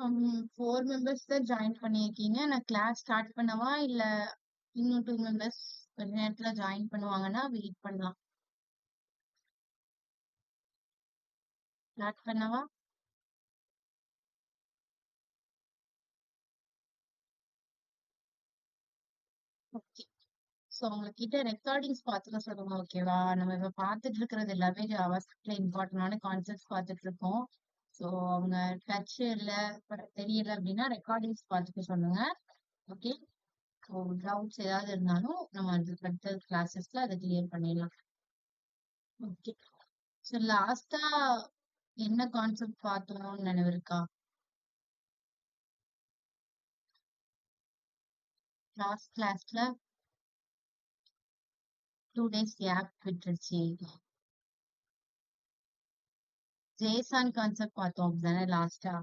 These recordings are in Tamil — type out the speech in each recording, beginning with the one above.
4 மெம்பர்ஸ் தான் ஜாயின் பண்ணியிருக்கீங்க. நான் கிளாஸ் ஸ்டார்ட் பண்ணவா? இல்ல இன்னும் 2 மெம்பர்ஸ் கொஞ்ச நேரத்துல ஜாயின் பண்ணுவாங்கன்னா வெயிட் பண்ணலாம். ஸ்டார்ட் பண்ணவா? ஓகே. ஸோ உங்ககிட்ட ரெக்கார்டிங்ஸ் பார்த்துக்க சொல்லுங்க. ஓகேவா? நம்ம இப்ப பார்த்துட்டு இருக்கிறது எல்லாமே ஜாவாஸ்கிரிப்ட்ல இம்பார்ட்டன்டான கான்செப்ட்ஸ் பார்த்துட்டு இருக்கோம். ஸோ அவங்க டச் இல்ல தெரியல அப்படின்னா ரெக்கார்டிங்ஸ் பார்த்துக்க சொல்லுங்க. ஓகே. ஸோ டவுட்ஸ் ஏதாவது இருந்தாலும் நம்ம அதுக்கு அடுத்த கிளாஸஸ்ல அதை கிளியர் பண்ணிடலாம். ஓகே. ஸோ லாஸ்டா என்ன கான்செப்ட் பார்த்தோம்னு நினைவு இருக்கா? லாஸ்ட் கிளாஸ்ல 2 days கேப் விட்டுருச்சு. ஜேசான் கான்செப்ட் பார்த்தோம் அப்படிதானே லாஸ்டா?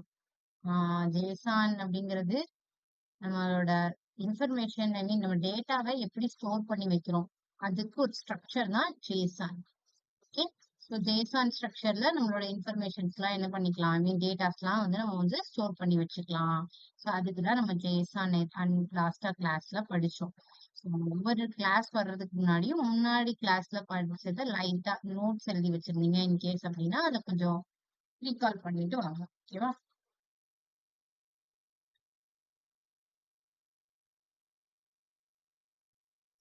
ஜேசான் அப்படிங்கிறது நம்மளோட இன்ஃபர்மேஷன், ஐ மீன் நம்ம டேட்டாவை எப்படி ஸ்டோர் பண்ணி வைக்கிறோம் அதுக்கு ஒரு ஸ்ட்ரக்சர் தான் ஜேசான். ஓகே. ஸோ ஜேசான் ஸ்ட்ரக்சர்ல நம்மளோட இன்ஃபர்மேஷன்ஸ்லாம் என்ன பண்ணிக்கலாம், ஐ மீன் டேட்டாஸ்லாம் வந்து நம்ம வந்து ஸ்டோர் பண்ணி வச்சுக்கலாம். ஸோ அதுக்கு தான் நம்ம ஜேசான் லாஸ்டா கிளாஸ்ல படிச்சோம். ஸோ ஒவ்வொரு கிளாஸ் வர்றதுக்கு முன்னாடியும் முன்னாடி கிளாஸ்ல படிச்சதை லைட்டா நோட்ஸ் எழுதி வச்சிருந்தீங்க இன்கேஸ் அப்படின்னா அதை கொஞ்சம் ரீகால் பண்ணிட்டு வாங்க. ஓகேவா?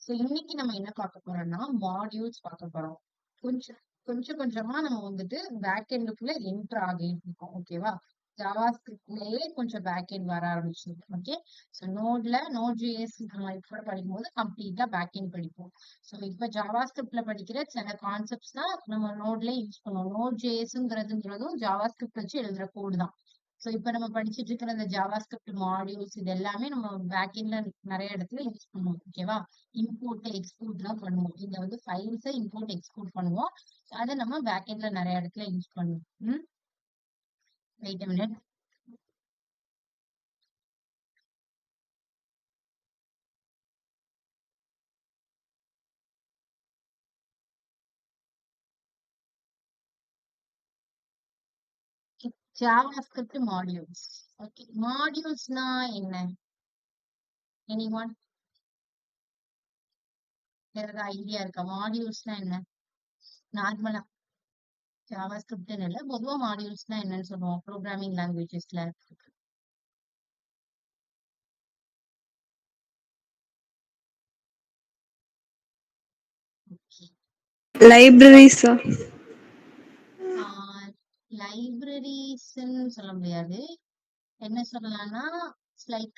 ஸோ இன்னைக்கு நம்ம என்ன பார்க்க போறோம்னா மாடியூல்ஸ் பார்க்க போறோம். கொஞ்சம் கொஞ்சம் கொஞ்சமா நம்ம வந்துட்டு பேக் எண்டுக்குள்ள என்டர் ஆகிட்டு இருக்கோம். ஓகேவா? ஜாவா ஸ்கிரிப்ட்லயே கொஞ்சம் பேக் எண்ட் வர ஆரம்பிச்சிருக்கு. ஓகே. ஸோ நோட் ஜேஎஸ் நம்ம இப்ப படிக்கும்போது கம்ப்ளீட்டா பேக் எண்ட் படிப்போம். ஸோ இப்ப ஜாவா ஸ்கிரிப்ட்ல படிக்கிற சில கான்செப்ட்ஸ் தான் நம்ம நோட்ல யூஸ் பண்ணுவோம். நோட் ஜேஎஸ்ங்கிறதுங்கிறதும் ஜாவா ஸ்கிரிப்ட் வச்சு எழுதுற கோடு தான். சோ இப்ப நம்ம படிச்சிட்டு இருக்கிற இந்த ஜாவா ஸ்கிரிப்ட் மாடியூல்ஸ் இது எல்லாமே நம்ம பேக்எண்ட்ல நிறைய இடத்துல யூஸ் பண்ணுவோம். ஓகேவா? இம்போர்ட் எக்ஸ்போர்ட் எல்லாம் பண்ணுவோம். இங்க வந்து ஃபைல்ஸை இம்போர்ட் எக்ஸ்போர்ட் பண்ணுவோம். அதை நம்ம பேக்எண்ட்ல நிறைய இடத்துல யூஸ் பண்ணுவோம். Wait a minute. JavaScript modules. Okay. மாடியூல்ஸ்னா என்ன? எனிஒன்? ஏதாவது ஐடியா இருக்கா? மாடியூல்ஸ்னா என்ன? நார்மலா ஜாவா ஸ்கிரிப்ட்னு இல்ல, பொதுவா மாடியூல்ஸ்னா என்னன்னு சொல்லுவோம் ப்ரோக்ராமிங் லாங்குவேஜஸ்ல. ஓகே. லைப்ரரிஸா? லைப்ரரிஸ்ன்னு சொல்ல முடியாது. என்ன சொல்லலாம்னா லைக்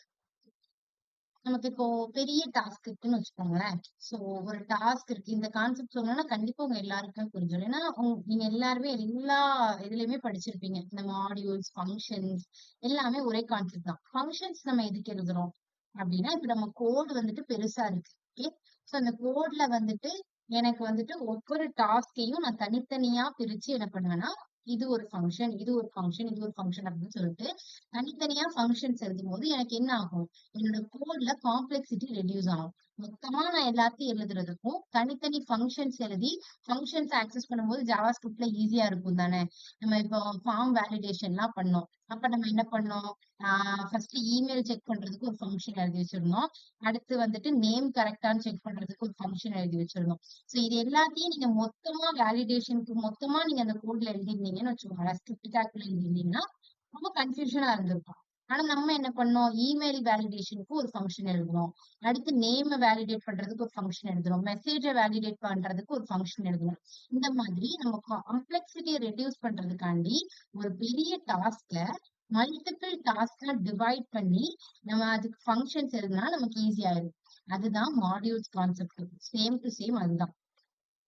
நமக்கு இப்போ பெரிய டாஸ்க் இருக்குன்னு வச்சுக்கோங்களேன். சோ ஒரு டாஸ்க் இருக்கு. இந்த கான்செப்ட் சொல்லணும்னா கண்டிப்பா உங்க எல்லாருக்கும் புரிஞ்சிடும். ஏன்னா நீங்க எல்லாருமே எல்லா இதுலயுமே படிச்சிருப்பீங்க. இந்த மாடியூல்ஸ், ஃபங்க்ஷன்ஸ் எல்லாமே ஒரே கான்செப்ட் தான். ஃபங்க்ஷன்ஸ் நம்ம எதுக்கு எழுதுறோம் அப்படின்னா, இப்ப நம்ம கோட் வந்துட்டு பெருசா இருக்கு. ஓகே. சோ அந்த கோட்ல வந்துட்டு எனக்கு வந்துட்டு ஒவ்வொரு டாஸ்கையும் நான் தனித்தனியா பிரிச்சு என்ன பண்ணுவேன்னா, இது ஒரு ஃபங்க்ஷன், இது ஒரு ஃபங்க்ஷன், இது ஒரு ஃபங்க்ஷன் அப்படின்னு சொல்லிட்டு தனித்தனியா ஃபங்க்ஷன்ஸ் எழுதும்போது எனக்கு என்ன ஆகும், என்னோட கோட்ல காம்ப்ளெக்சிட்டி ரெடியூஸ் ஆகும். மொத்தமா நான் எல்லாத்தையும் எழுதுறதுக்கும் தனித்தனி ஃபங்க்ஷன்ஸ் எழுதி ஃபங்க்ஷன்ஸ் ஆக்சஸ் பண்ணும்போது ஜாவா ஸ்கிரிப்ட்ல ஈஸியா இருக்கும் தானே. நம்ம இப்போ ஃபார்ம் வேலிடேஷன்லாம் பண்ணோம். அப்ப நம்ம என்ன பண்ணோம், ஃபர்ஸ்ட் இமெயில் செக் பண்றதுக்கு ஒரு ஃபங்க்ஷன் எழுதி வச்சிருந்தோம். அடுத்து வந்துட்டு நேம் கரெக்டான்னு செக் பண்றதுக்கு ஒரு ஃபங்க்ஷன் எழுதி வச்சிருந்தோம். சோ இது எல்லாத்தையும் நீங்க மொத்தமா வேலிடேஷனுக்கு மொத்தமா நீங்க அந்த கோட்ல எழுதிருந்தீங்கன்னு வச்சுக்கோங்களேன், ஸ்கிரிப்ட் டேக்ல எழுதிருந்தீங்கன்னா ரொம்ப கன்ஃபியூஷனா இருந்திருக்கும். ஆனா நம்ம என்ன பண்ணோம், இமெயில் வேலிடேஷனுக்கு ஒரு ஃபங்க்ஷன் எழுதுறோம். அடுத்து நேம் வேலிடேட் பண்றதுக்கு ஒரு ஃபங்க்ஷன் எழுதுறோம். மெசேஜ வேலிடேட் பண்றதுக்கு ஒரு ஃபங்க்ஷன் எழுதுறோம். இந்த மாதிரி நம்ம காம்ப்ளெக்சிட்டியை ரெடியூஸ் பண்றதுக்காண்டி ஒரு பெரிய டாஸ்க மல்டிபிள் டாஸ்கா டிவைட் பண்ணி நம்ம அதுக்கு ஃபங்க்ஷன்ஸ் எழுதுனா நமக்கு ஈஸி ஆயிடும். அதுதான் modules concept. Same to same அதுதான்.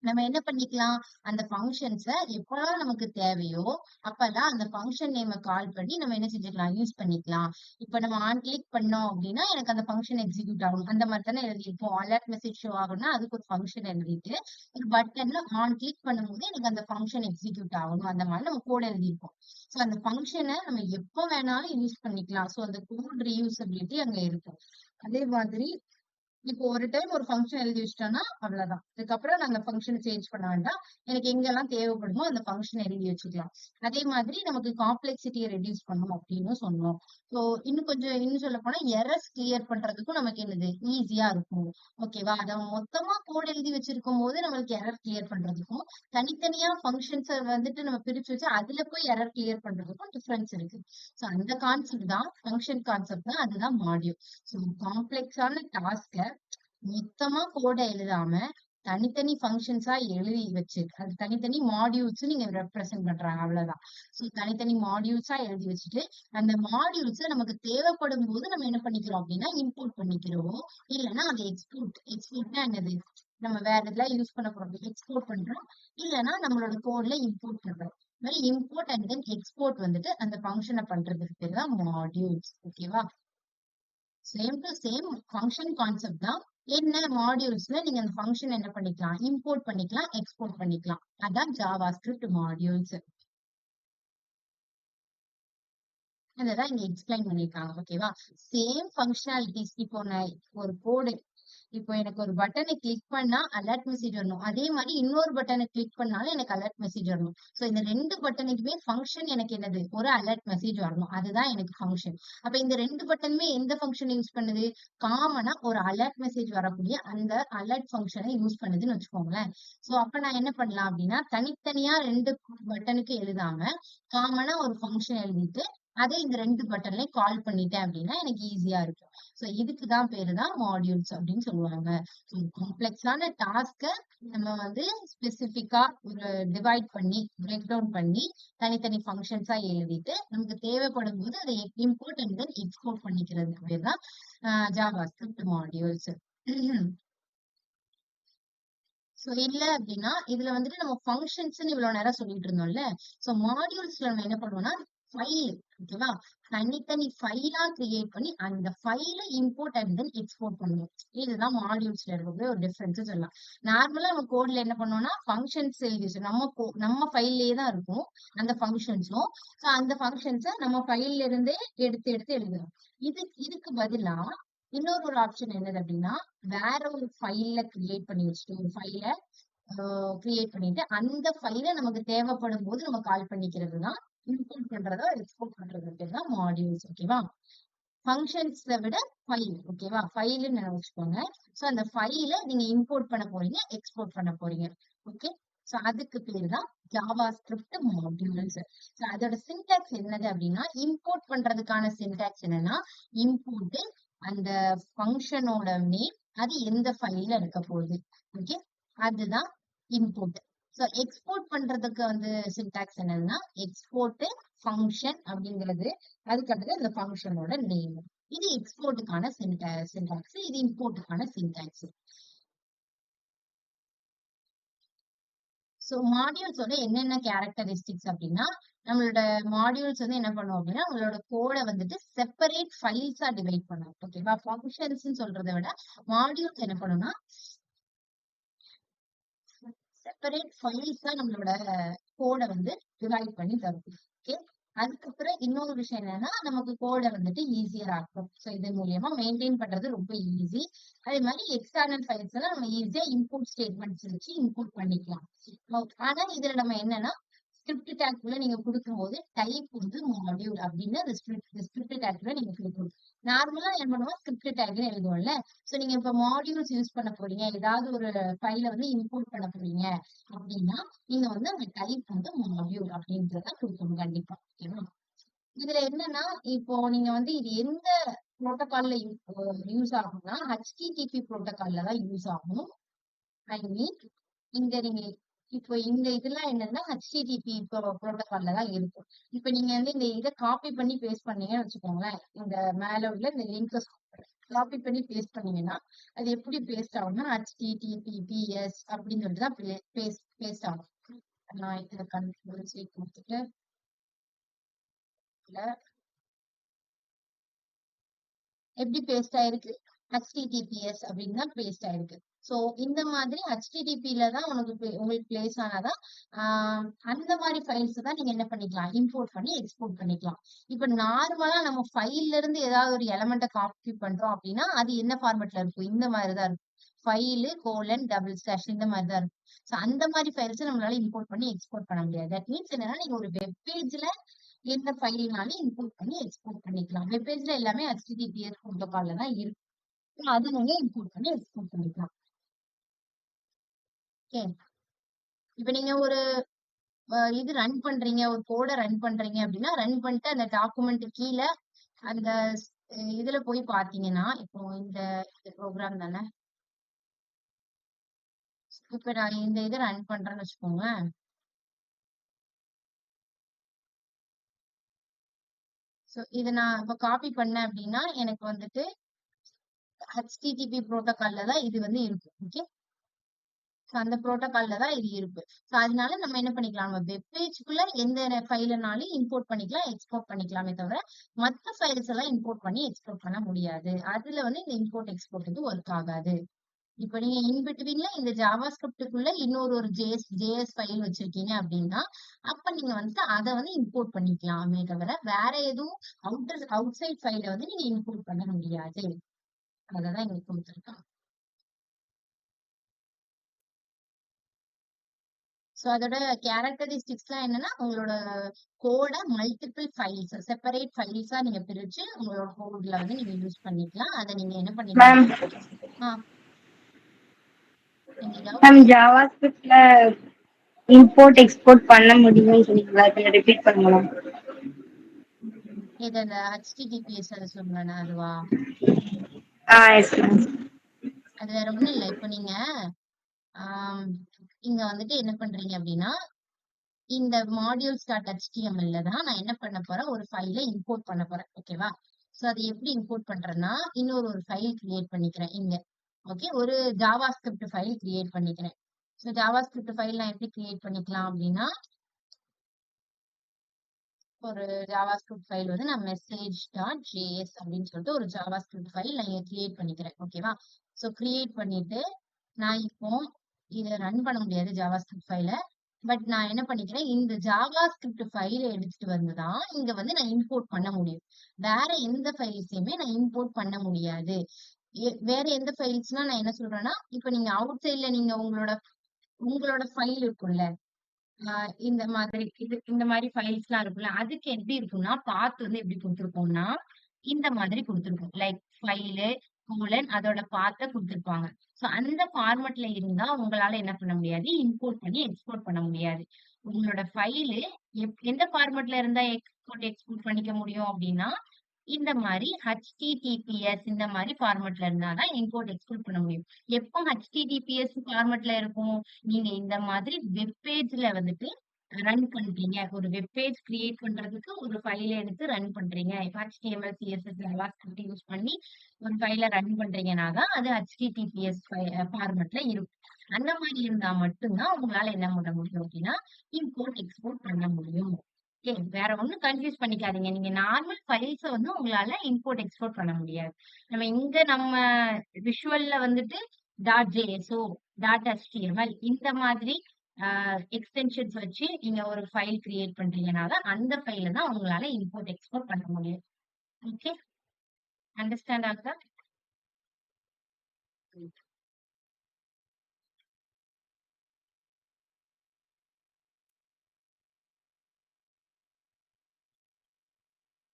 நம்ம என்ன பண்ணிக்கலாம், அந்த ஃபங்க்ஷன்ஸ எப்பலாம் நமக்கு தேவையோ அப்பலாம் அந்த ஃபங்க்ஷன் நேம கால் பண்ணி நம்ம என்ன செஞ்சுக்கலாம், யூஸ் பண்ணிக்கலாம். இப்ப நம்ம ஆன் கிளிக் பண்ணோம் அப்படின்னா எனக்கு அந்த ஃபங்க்ஷன் எக்ஸிக்யூட் ஆகும். அந்த மாதிரி தானே எழுதியிருப்போம். அலர்ட் மெசேஜ் ஷோ ஆகும்னா அதுக்கு ஒரு ஃபங்க்ஷன் எழுதிட்டு ஒரு பட்டன்ல ஆன் கிளிக் பண்ணும்போது எனக்கு அந்த ஃபங்க்ஷன் எக்ஸிக்யூட் ஆகணும். அந்த மாதிரி நம்ம கோட் எழுதியிருப்போம். ஸோ அந்த ஃபங்க்ஷனை நம்ம எப்போ வேணாலும் யூஸ் பண்ணிக்கலாம். ஸோ அந்த கோட் ரீயூசபிலிட்டி அங்க இருக்கும். அதே மாதிரி இப்போ ஒரு டைம் ஒரு ஃபங்ஷன் எழுதி வச்சுட்டோம்னா அவ்வளவுதான். இதுக்கப்புறம் நான் அந்த ஃபங்ஷனை சேஞ்ச் பண்ண வேண்டாம். எனக்கு எங்கெல்லாம் தேவைப்படுமோ அந்த ஃபங்ஷன் எழுதி வச்சுக்கலாம். அதே மாதிரி நமக்கு காம்ப்ளெக்சிட்டியை ரெடியூஸ் பண்ணணும் அப்படின்னு சொன்னோம். ஸோ இன்னும் சொல்ல போனா எரர்ஸ் கிளியர் பண்றதுக்கும் நமக்கு என்னது ஈஸியா இருக்கும். ஓகேவா? அத மொத்தமா கோட் எழுதி வச்சிருக்கும் போது நம்மளுக்கு எரர் கிளியர் பண்றதுக்கும், தனித்தனியா ஃபங்ஷன்ஸ வந்துட்டு நம்ம பிரிச்சு வச்சு அதுல போய் எரர் கிளியர் பண்றதுக்கும் டிஃபரன்ஸ் இருக்கு. ஸோ அந்த கான்செப்ட் தான் ஃபங்ஷன் கான்செப்ட் தான் அதுதான் மாடியூல். ஸோ காம்ப்ளெக்ஸான டாஸ்க மொத்தமா கோட எழுதாம தனித்தனி ஃபங்ஷன்ஸா எழுதி வச்சு அது தனித்தனி மாடியூல்ஸ் நீங்க ரெப்ரசென்ட் பண்றாங்க அவ்வளவுதான். சோ தனித்தனி மாடியூல்ஸா எழுதி வச்சுட்டு அந்த மாடியூல்ஸ் நமக்கு தேவைப்படும் போது நம்ம என்ன பண்ணிக்கிறோம் அப்படின்னா இம்போர்ட் பண்ணிக்கிறோம். இல்லைன்னா அதை எக்ஸ்போர்ட்னா என்னது, நம்ம வேற இதுல யூஸ் பண்ண போறோம் எக்ஸ்போர்ட் பண்றோம். இல்லைன்னா நம்மளோட கோட்ல இம்போர்ட் பண்றோம். இந்த மாதிரி இம்போர்ட் அண்ட் தென் எக்ஸ்போர்ட் வந்துட்டு அந்த ஃபங்க்ஷனை பண்றதுக்கு பேர் தான் மாடியூல்ஸ். ஓகேவா? Same to same function concept தான். என்ன மாடியூல்ஸ்ல நீங்க அந்த ஃபங்க்ஷன் என்ன பண்ணிக்கலாம், இம்போர்ட் பண்ணிக்கலாம், எக்ஸ்போர்ட் பண்ணிக்கலாம். அதான் ஜாவா ஸ்கிரிப்ட் மாடியூல்ஸ். அததான் இங்க எக்ஸ்பிளைன் பண்ணிருக்காங்க. ஓகேவா? Same functionalities. இப்போ நான் ஒரு கோடு, இப்போ எனக்கு ஒரு பட்டனை கிளிக் பண்ணா அலர்ட் மெசேஜ் வரணும். அதே மாதிரி இன்னொரு பட்டனை கிளிக் பண்ணாலும் எனக்கு அலர்ட் மெசேஜ் வரணும். சோ இந்த ரெண்டு பட்டனுக்குமே ஃபங்க்ஷன் எனக்கு என்னது, ஒரு அலர்ட் மெசேஜ் வரணும். அதுதான் எனக்கு ஃபங்க்ஷன். அப்ப இந்த ரெண்டு பட்டனுமே எந்த ஃபங்க்ஷன் யூஸ் பண்ணுது, காமனா ஒரு அலர்ட் மெசேஜ் வரக்கூடிய அந்த அலர்ட் ஃபங்க்ஷனை யூஸ் பண்ணுதுன்னு வச்சுக்கோங்களேன். சோ அப்ப நான் என்ன பண்ணலாம் அப்படின்னா தனித்தனியா ரெண்டு பட்டனுக்கு எழுதாம காமனா ஒரு ஃபங்க்ஷன் எழுதிட்டு அதே இந்த ரெண்டு பட்டன்லயும் கால் பண்ணிட்டேன் அப்படின்னா எனக்கு ஈஸியா இருக்கும். சோ இதுக்குதான் பேரு தான் மாடியூல்ஸ் அப்படின்னு சொல்லுவாங்க. காம்ப்ளெக்ஸான டாஸ்க நம்ம வந்து ஸ்பெசிபிக்கா ஒரு டிவைட் பண்ணி பிரேக் டவுன் பண்ணி தனித்தனி ஃபங்க்ஷன்ஸா எழுதிட்டு நமக்கு தேவைப்படும் போது அதை இம்போர்ட் அண்ட் தென் எக்ஸ்போர்ட் பண்ணிக்கிறதுக்கு பேர் தான் ஜாவா ஸ்கிரிப்ட் மாடியூல்ஸ். சோ இல்ல அப்படின்னா இதுல வந்துட்டு நம்ம ஃபங்க்ஷன்ஸ்னு இவ்வளவு நேரம் சொல்லிட்டு இருந்தோம்ல. சோ மாடியூல்ஸ்ல நம்ம என்ன பண்ணுவோம்னா ஃபைல், ஓகேவா, தனித்தனி ஃபைலா கிரியேட் பண்ணி அந்த ஃபைலை இம்போர்ட் அண்ட் தென் எக்ஸ்போர்ட் பண்ணுவோம். இதுதான் மாடியூல்ஸ்ல இருக்கக்கூடிய ஒரு டிஃபரன்ஸ் சொல்லலாம். நார்மலா நம்ம கோட்ல என்ன பண்ணுவோம்னா ஃபங்க்ஷன்ஸ் எழுதி வச்சு நம்ம ஃபைல்லயே தான் இருக்கும் அந்த ஃபங்க்ஷன்ஸும். சோ அந்த ஃபங்க்ஷன்ஸை நம்ம ஃபைல்ல இருந்தே எடுத்து எடுத்து எழுதுறோம். இதுக்கு பதிலா இன்னொரு ஆப்ஷன் என்னது அப்படின்னா வேற ஒரு ஃபைல கிரியேட் பண்ணி வச்சுட்டு ஒரு ஃபைல கிரியேட் பண்ணிட்டு அந்த ஃபைல நமக்கு தேவைப்படும் போது நம்ம கால் பண்ணிக்கிறது தான் இம்போர்ட் பண்றதோ எக்ஸ்போர்ட் பண்றது தான் மாடியூல்ஸ். ஓகேவா? ஃபங்க்ஷன்ஸை விட ஃபைல், ஓகேவா, ஃபைல்னு நினைச்சுக்கோங்க. சோ அந்த ஃபைல நீங்க இம்போர்ட் பண்ண போறீங்க, எக்ஸ்போர்ட் பண்ண போறீங்க. ஓகே. சோ அதுக்கு பேரு தான் ஜாவா ஸ்கிரிப்ட் மாடியூல்ஸ். சோ அதோட சின்டாக்ஸ் என்னது அப்படின்னா இம்போர்ட் பண்றதுக்கான சின்டாக்ஸ் என்னன்னா இம்போர்ட் அந்த ஃபங்க்ஷனோட நேம், அது எந்த ஃபைல்ல இருக்க போகுது. ஓகே. அதுதான் இம்போர்ட். சோ எக்ஸ்போர்ட் பண்றதுக்கு வந்து சின்டாக்ஸ் என்னன்னா எக்ஸ்போர்ட் ஃபங்க்ஷன் அப்படிங்கிறது, அதுக்கடுத்து அந்த ஃபங்க்ஷனோட நேம். இது எக்ஸ்போர்ட்டுக்கான சின்டாக்ஸ், இது இம்போர்ட்டுக்கான சின்டாக்ஸ். சோ மாடியூல்ஸோட என்னென்ன கேரக்டரிஸ்டிக்ஸ் அப்படின்னா நம்மளோட மாடியூல்ஸ் வந்து என்ன பண்ணும் அப்படின்னா நம்மளோட கோட வந்துட்டு செப்பரேட் ஃபைல்ஸா டிவைட் பண்ணும். ஓகேவா? ஃபங்க்ஷன்ஸ் சொல்றதை விட மாடியூல்ஸ் என்ன பண்ணும்னா செப்பரேட் ஃபைல்ஸா நம்மளோட கோட வந்து டிவைட் பண்ணி தரும். ஓகே. அதுக்கப்புறம் இன்னொரு விஷயம் என்னன்னா நமக்கு கோட வந்துட்டு ஈஸியா ஆக்கும். ஸோ இது மூலியமா மெயின்டைன் பண்றது ரொம்ப ஈஸி. அதே மாதிரி எக்ஸ்டர்னல் ஃபைல்ஸ் எல்லாம் நம்ம ஈஸியா இம்போர்ட் ஸ்டேட்மெண்ட்ஸ் வச்சு இம்போர்ட் பண்ணிக்கலாம். ஆனா இதுல நம்ம என்னன்னா ஸ்கிரிப்ட் டேக்குள்ள நீங்க கொடுக்கும்போது டைப் வந்து மாடியூல் அப்படின்னு அந்த ஸ்கிரிப்ட் டேக்குள்ள நீங்க கொடுக்கணும். நார்மலா என்ன பண்ணுவோம் ஸ்கிரிப்ட் டேக்னு எழுதுவோம்ல. சோ நீங்க இப்ப மாடியூல்ஸ் யூஸ் பண்ண போறீங்க, ஏதாவது ஒரு ஃபைல வந்து இம்போர்ட் பண்ண போறீங்க அப்படின்னா நீங்க வந்து அந்த டைப் வந்து மாடியூல் அப்படின்றத கொடுக்கணும் கண்டிப்பா. ஓகேவா? இதுல என்னன்னா இப்போ நீங்க வந்து இது எந்த புரோட்டோகால்ல யூஸ் ஆகும்னா HTTP புரோட்டோகால்ல தான் யூஸ் ஆகும். ஐ மீன் இங்க நீங்க இப்போ இந்த இதெல்லாம் என்னன்னா HTTP புரோட்டோகால்ல தான் இருக்கும். இப்ப நீங்க வந்து இந்த இதை காப்பி பண்ணி பேஸ்ட் பண்ணீங்கன்னு வச்சுக்கோங்களேன், இந்த மேல உள்ள இந்த லிங்க் காப்பி பண்ணி பேஸ்ட் பண்ணீங்கன்னா அது எப்படி பேஸ்ட் ஆகும்னா HTTPS அப்படின்னு சொல்லிட்டு தான் பேஸ்ட் ஆகும். நான் இதை கண்டுபிடிச்சு கொடுத்துட்டு எப்படி பேஸ்ட் ஆயிருக்கு ஹெச்டிடிபிஎஸ் அப்படின்னு தான் பேஸ்ட் ஆயிருக்கு. சோ இந்த மாதிரி ஹெச்டிடிபில தான் உங்களுக்கு பிளேஸ் ஆனாதான் அந்த மாதிரி ஃபைல்ஸ் தான் நீங்க என்ன பண்ணிக்கலாம், இம்போர்ட் பண்ணி எக்ஸ்போர்ட் பண்ணிக்கலாம். இப்ப நார்மலா நம்ம ஃபைல்ல இருந்து ஏதாவது ஒரு எலமெண்ட்டை காப்பி பண்றோம் அப்படின்னா அது என்ன ஃபார்மேட்ல இருக்கும், இந்த மாதிரி தான் இருக்கும். ஃபைலு கோலன் டபுள் ஸ்லாஷ் இந்த மாதிரி தான் இருக்கும். சோ அந்த மாதிரி ஃபைல்ஸ் நம்மளால இம்போர்ட் பண்ணி எக்ஸ்போர்ட் பண்ண முடியாது. தட் மீன்ஸ் என்னன்னா, நீங்க ஒரு வெப் பேஜ்ல எந்த ஃபைல்னாலும் இம்போர்ட் பண்ணி எக்ஸ்போர்ட் பண்ணிக்கலாம். வெப் பேஜ்ல எல்லாமே HTTPS புரோட்டோகால்ல தான் இருக்கு. அதை நீங்க இம்போர்ட் பண்ணி எக்ஸ்போர்ட் பண்ணிக்கலாம். ஓகே, இப்ப நீங்க ஒரு இது ரன் பண்றீங்க, ஒரு கோட ரன் பண்றீங்க அப்படின்னா ரன் பண்ணிட்டு அந்த டாக்குமெண்ட் கீழே அந்த இதுல போய் பாத்தீங்கன்னா, இப்போ இந்த ப்ரோக்ராம் தானே, இப்ப நான் இந்த இதை ரன் பண்றேன்னு வச்சுக்கோங்க. சோ இதை நான் இப்ப காப்பி பண்ணேன் அப்படின்னா எனக்கு வந்துட்டு HTTP புரோட்டோகால்ல தான் இது வந்து இருக்கு. ஓகே, அந்த புரோட்டோகால்ல தான் இது இருக்கு. சோ அதனால நம்ம என்ன பண்ணிக்கலாம், நம்ம வெப் பேஜ்க்குள்ள எந்த ஃபைலனாலும் இம்போர்ட் பண்ணிக்கலாம், எக்ஸ்போர்ட் பண்ணிக்கலாமே தவிர மத்த ஃபைல்ஸ் எல்லாம் இம்போர்ட் பண்ணி எக்ஸ்போர்ட் பண்ண முடியாது. அதுல வந்து இந்த இம்போர்ட் எக்ஸ்போர்ட் வந்து ஒர்க் ஆகாது. இப்ப நீங்க இன்பிட்வீன்ல இந்த ஜாவா ஸ்கிரிப்டுக்குள்ள இன்னொரு ஜேஎஸ் ஃபைல் வச்சிருக்கீங்க அப்படின்னா அப்ப நீங்க வந்து அதை வந்து இம்போர்ட் பண்ணிக்கலாமே தவிர வேற எதுவும் அவுட் சைட் ஃபைல வந்து நீங்க இம்போர்ட் பண்ண முடியாது. அததான் எங்களுக்கு கொடுத்துருக்காங்க. சோ அதோட கேரக்டரிஸ்டிக்ஸ்லாம் என்னன்னா, உங்களோட கோட மல்டிபிள் ஃபைல்ஸ், செப்பரேட் ஃபைல்ஸா நீங்க பிரிச்சு உங்களோட கோட்ல வந்து நீங்க யூஸ் பண்ணிக்கலாம். அதை நீங்க என்ன மேம் பண்ணிக்கலாம். மேம் ஜாவா ஸ்கிரிப்ட்ல இம்போர்ட் எக்ஸ்போர்ட் பண்ண முடியும்னு சொன்னீங்களா, கொஞ்சம் ரிப்பீட் பண்ணுங்களா? இது அந்த HTTPS அதை சொல்றேன் அதுவா? Yes ma'am. அது வேற ஒண்ணும் இல்ல. இப்ப நீங்க இங்க வந்துட்டு என்ன பண்றீங்க அப்படின்னா, இந்த மாடியூல்ஸ் டாட் HTML தான் நான் என்ன பண்ண போறேன், ஒரு ஃபைலை இம்போர்ட் பண்ண போறேன். ஓகேவா? சோ அது எப்படி இம்போர்ட் பண்றேன்னா, ஒரு ஃபைல் கிரியேட் பண்ணிக்கிறேன் இங்க. ஓகே, ஒரு ஜாவா ஸ்கிரிப்ட் ஃபைல் கிரியேட் பண்ணிக்கிறேன். சோ ஜாவா ஸ்கிரிப்ட் ஃபைல் நான் எப்படி கிரியேட் பண்ணிக்கலாம் அப்படின்னா, ஒரு ஜாவா ஸ்கிரிப்ட் ஃபைல் வந்து நான் message.js அப்படின்னு சொல்லிட்டு ஒரு ஜாவா ஸ்கிரிப்ட் ஃபைல் நான் இங்க கிரியேட் பண்ணிக்கிறேன். ஓகேவா? சோ கிரியேட் பண்ணிட்டு நான் இப்போ இதை ரன் பண்ண முடியாது ஜாவா ஸ்கிரிப்ட் ஃபைல. பட் நான் என்ன பண்ணிக்கிறேன், இந்த ஜாவா ஸ்கிரிப்ட் ஃபைல எடுத்துட்டு வந்துதான் இங்க வந்து நான் இம்போர்ட் பண்ண முடியும். வேற எந்த ஃபைல்ஸையுமே நான் இம்போர்ட் பண்ண முடியாது. வேற எந்த ஃபைல்ஸ்னா நான் என்ன சொல்றேன்னா, இப்ப நீங்க அவுட் சைட்ல நீங்க உங்களோட உங்களோட ஃபைல் இருக்கும்ல, இந்த மாதிரி ஃபைல்ஸ் எல்லாம் இருக்குல்ல, அதுக்கு எப்படி இருக்கும்னா பாத் வந்து எப்படி கொடுத்திருக்கோம்னா இந்த மாதிரி கொடுத்திருக்கோம். லைக் ஃபைலு கோலன் அதோட பாத்த கொடுத்திருப்பாங்க. சோ அந்த ஃபார்மட்ல இருந்தா உங்களால என்ன பண்ண முடியாது, இம்போர்ட் பண்ணி எக்ஸ்போர்ட் பண்ண முடியாது. உங்களோட ஃபைலு எந்த ஃபார்மட்ல இருந்தா எக்ஸ்போர்ட் பண்ணிக்க முடியும் அப்படின்னா, இந்த மாதிரி HTTPS இந்த மாதிரி ஃபார்மட்ல இருந்தாதான் இம்போர்ட் எக்ஸ்போர்ட் பண்ண முடியும். எப்போ HTTPS ஃபார்மட்ல இருக்கும், நீங்க இந்த மாதிரி வெப் பேஜ்ல வந்துட்டு ரன் பண்றீங்க. ஒரு வெப் பேஜ் கிரியேட் பண்றதுக்கு ஒரு ஃபைல எடுத்து ரன் பண்றீங்க. இப்ப HTML, CSS, JavaScript யூஸ் பண்ணி ஒரு ஃபைல ரன் பண்றீங்கன்னா தான் அது HTTPS ஃபார்மட்ல இருக்கும். அந்த மாதிரி இருந்தா மட்டும்தான் உங்களால என்ன பண்ண முடியும் அப்படின்னா, இம்போர்ட் எக்ஸ்போர்ட் பண்ண முடியும். ஓகே, வேற ஒண்ணும் கன்ஃபியூஸ் பண்ணிக்காதீங்க. நீங்க நார்மல் ஃபைல்ஸ வந்து உங்களால இம்போர்ட் எக்ஸ்போர்ட் பண்ண முடியாது. நம்ம விஷுவல்ல வந்துட்டு .jso, .html இந்த மாதிரி எக்ஸ்டென்ஷன்ஸ் வச்சு நீங்க ஒரு ஃபைல் கிரியேட் பண்றீங்கன்னா தான் அந்த ஃபைல தான் உங்களால இம்போர்ட் எக்ஸ்போர்ட் பண்ண முடியும். ஓகே, அண்டர்ஸ்டாண்ட் ஆகுதா?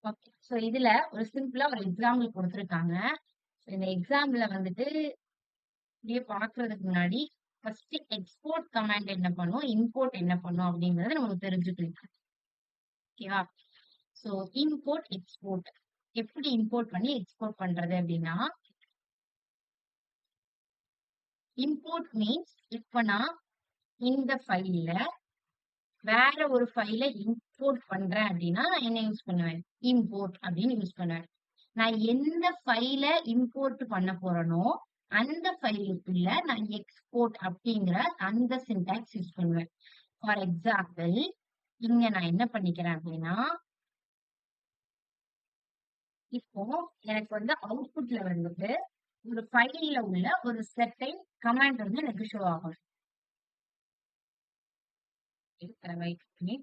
ஓகே, சோ இதுல ஒரு சிம்பிளா ஒரு எக்ஸாம்பிள் கொடுத்திருக்காங்க. இந்த எக்ஸாம்பிள்ல வந்துட்டு இப்படியே பாக்குறதுக்கு முன்னாடி ஃபர்ஸ்ட் எக்ஸ்போர்ட் கமாண்ட் என்ன பண்ணும், இம்போர்ட் என்ன பண்ணும் அப்படிங்கறத நமக்கு தெரிஞ்சுக்கலாம். ஓகேவா? சோ இம்போர்ட் எக்ஸ்போர்ட் எப்படி இம்போர்ட் பண்ணி எக்ஸ்போர்ட் பண்றது அப்படின்னா, இம்போர்ட் மீன்ஸ் இப்ப நான் இந்த ஃபைல்ல வேற ஒரு ஃபைல இம்போர்ட் பண்றேன் அப்படின்னா நான் என்ன யூஸ் பண்ணுவேன், இம்போர்ட் அப்படின்னு யூஸ் பண்ணுவேன். நான் எந்த ஃபைல இம்போர்ட் பண்ண போறேனோ அந்த ஃபைலுக்குள்ள நான் எக்ஸ்போர்ட் அப்படிங்கிற அந்த சின்டாக்ஸ் யூஸ் பண்ணுவேன். ஃபார் எக்ஸாம்பிள் இங்க நான் என்ன பண்ணிக்கிறேன் அப்படின்னா, இப்போ எனக்கு வந்து அவுட்புட்ல வந்துட்டு ஒரு ஃபைல்ல உள்ள ஒரு செர்டைன் கமாண்ட் வந்து எனக்கு ஷோ ஆகும். வெயிட் பண்ணி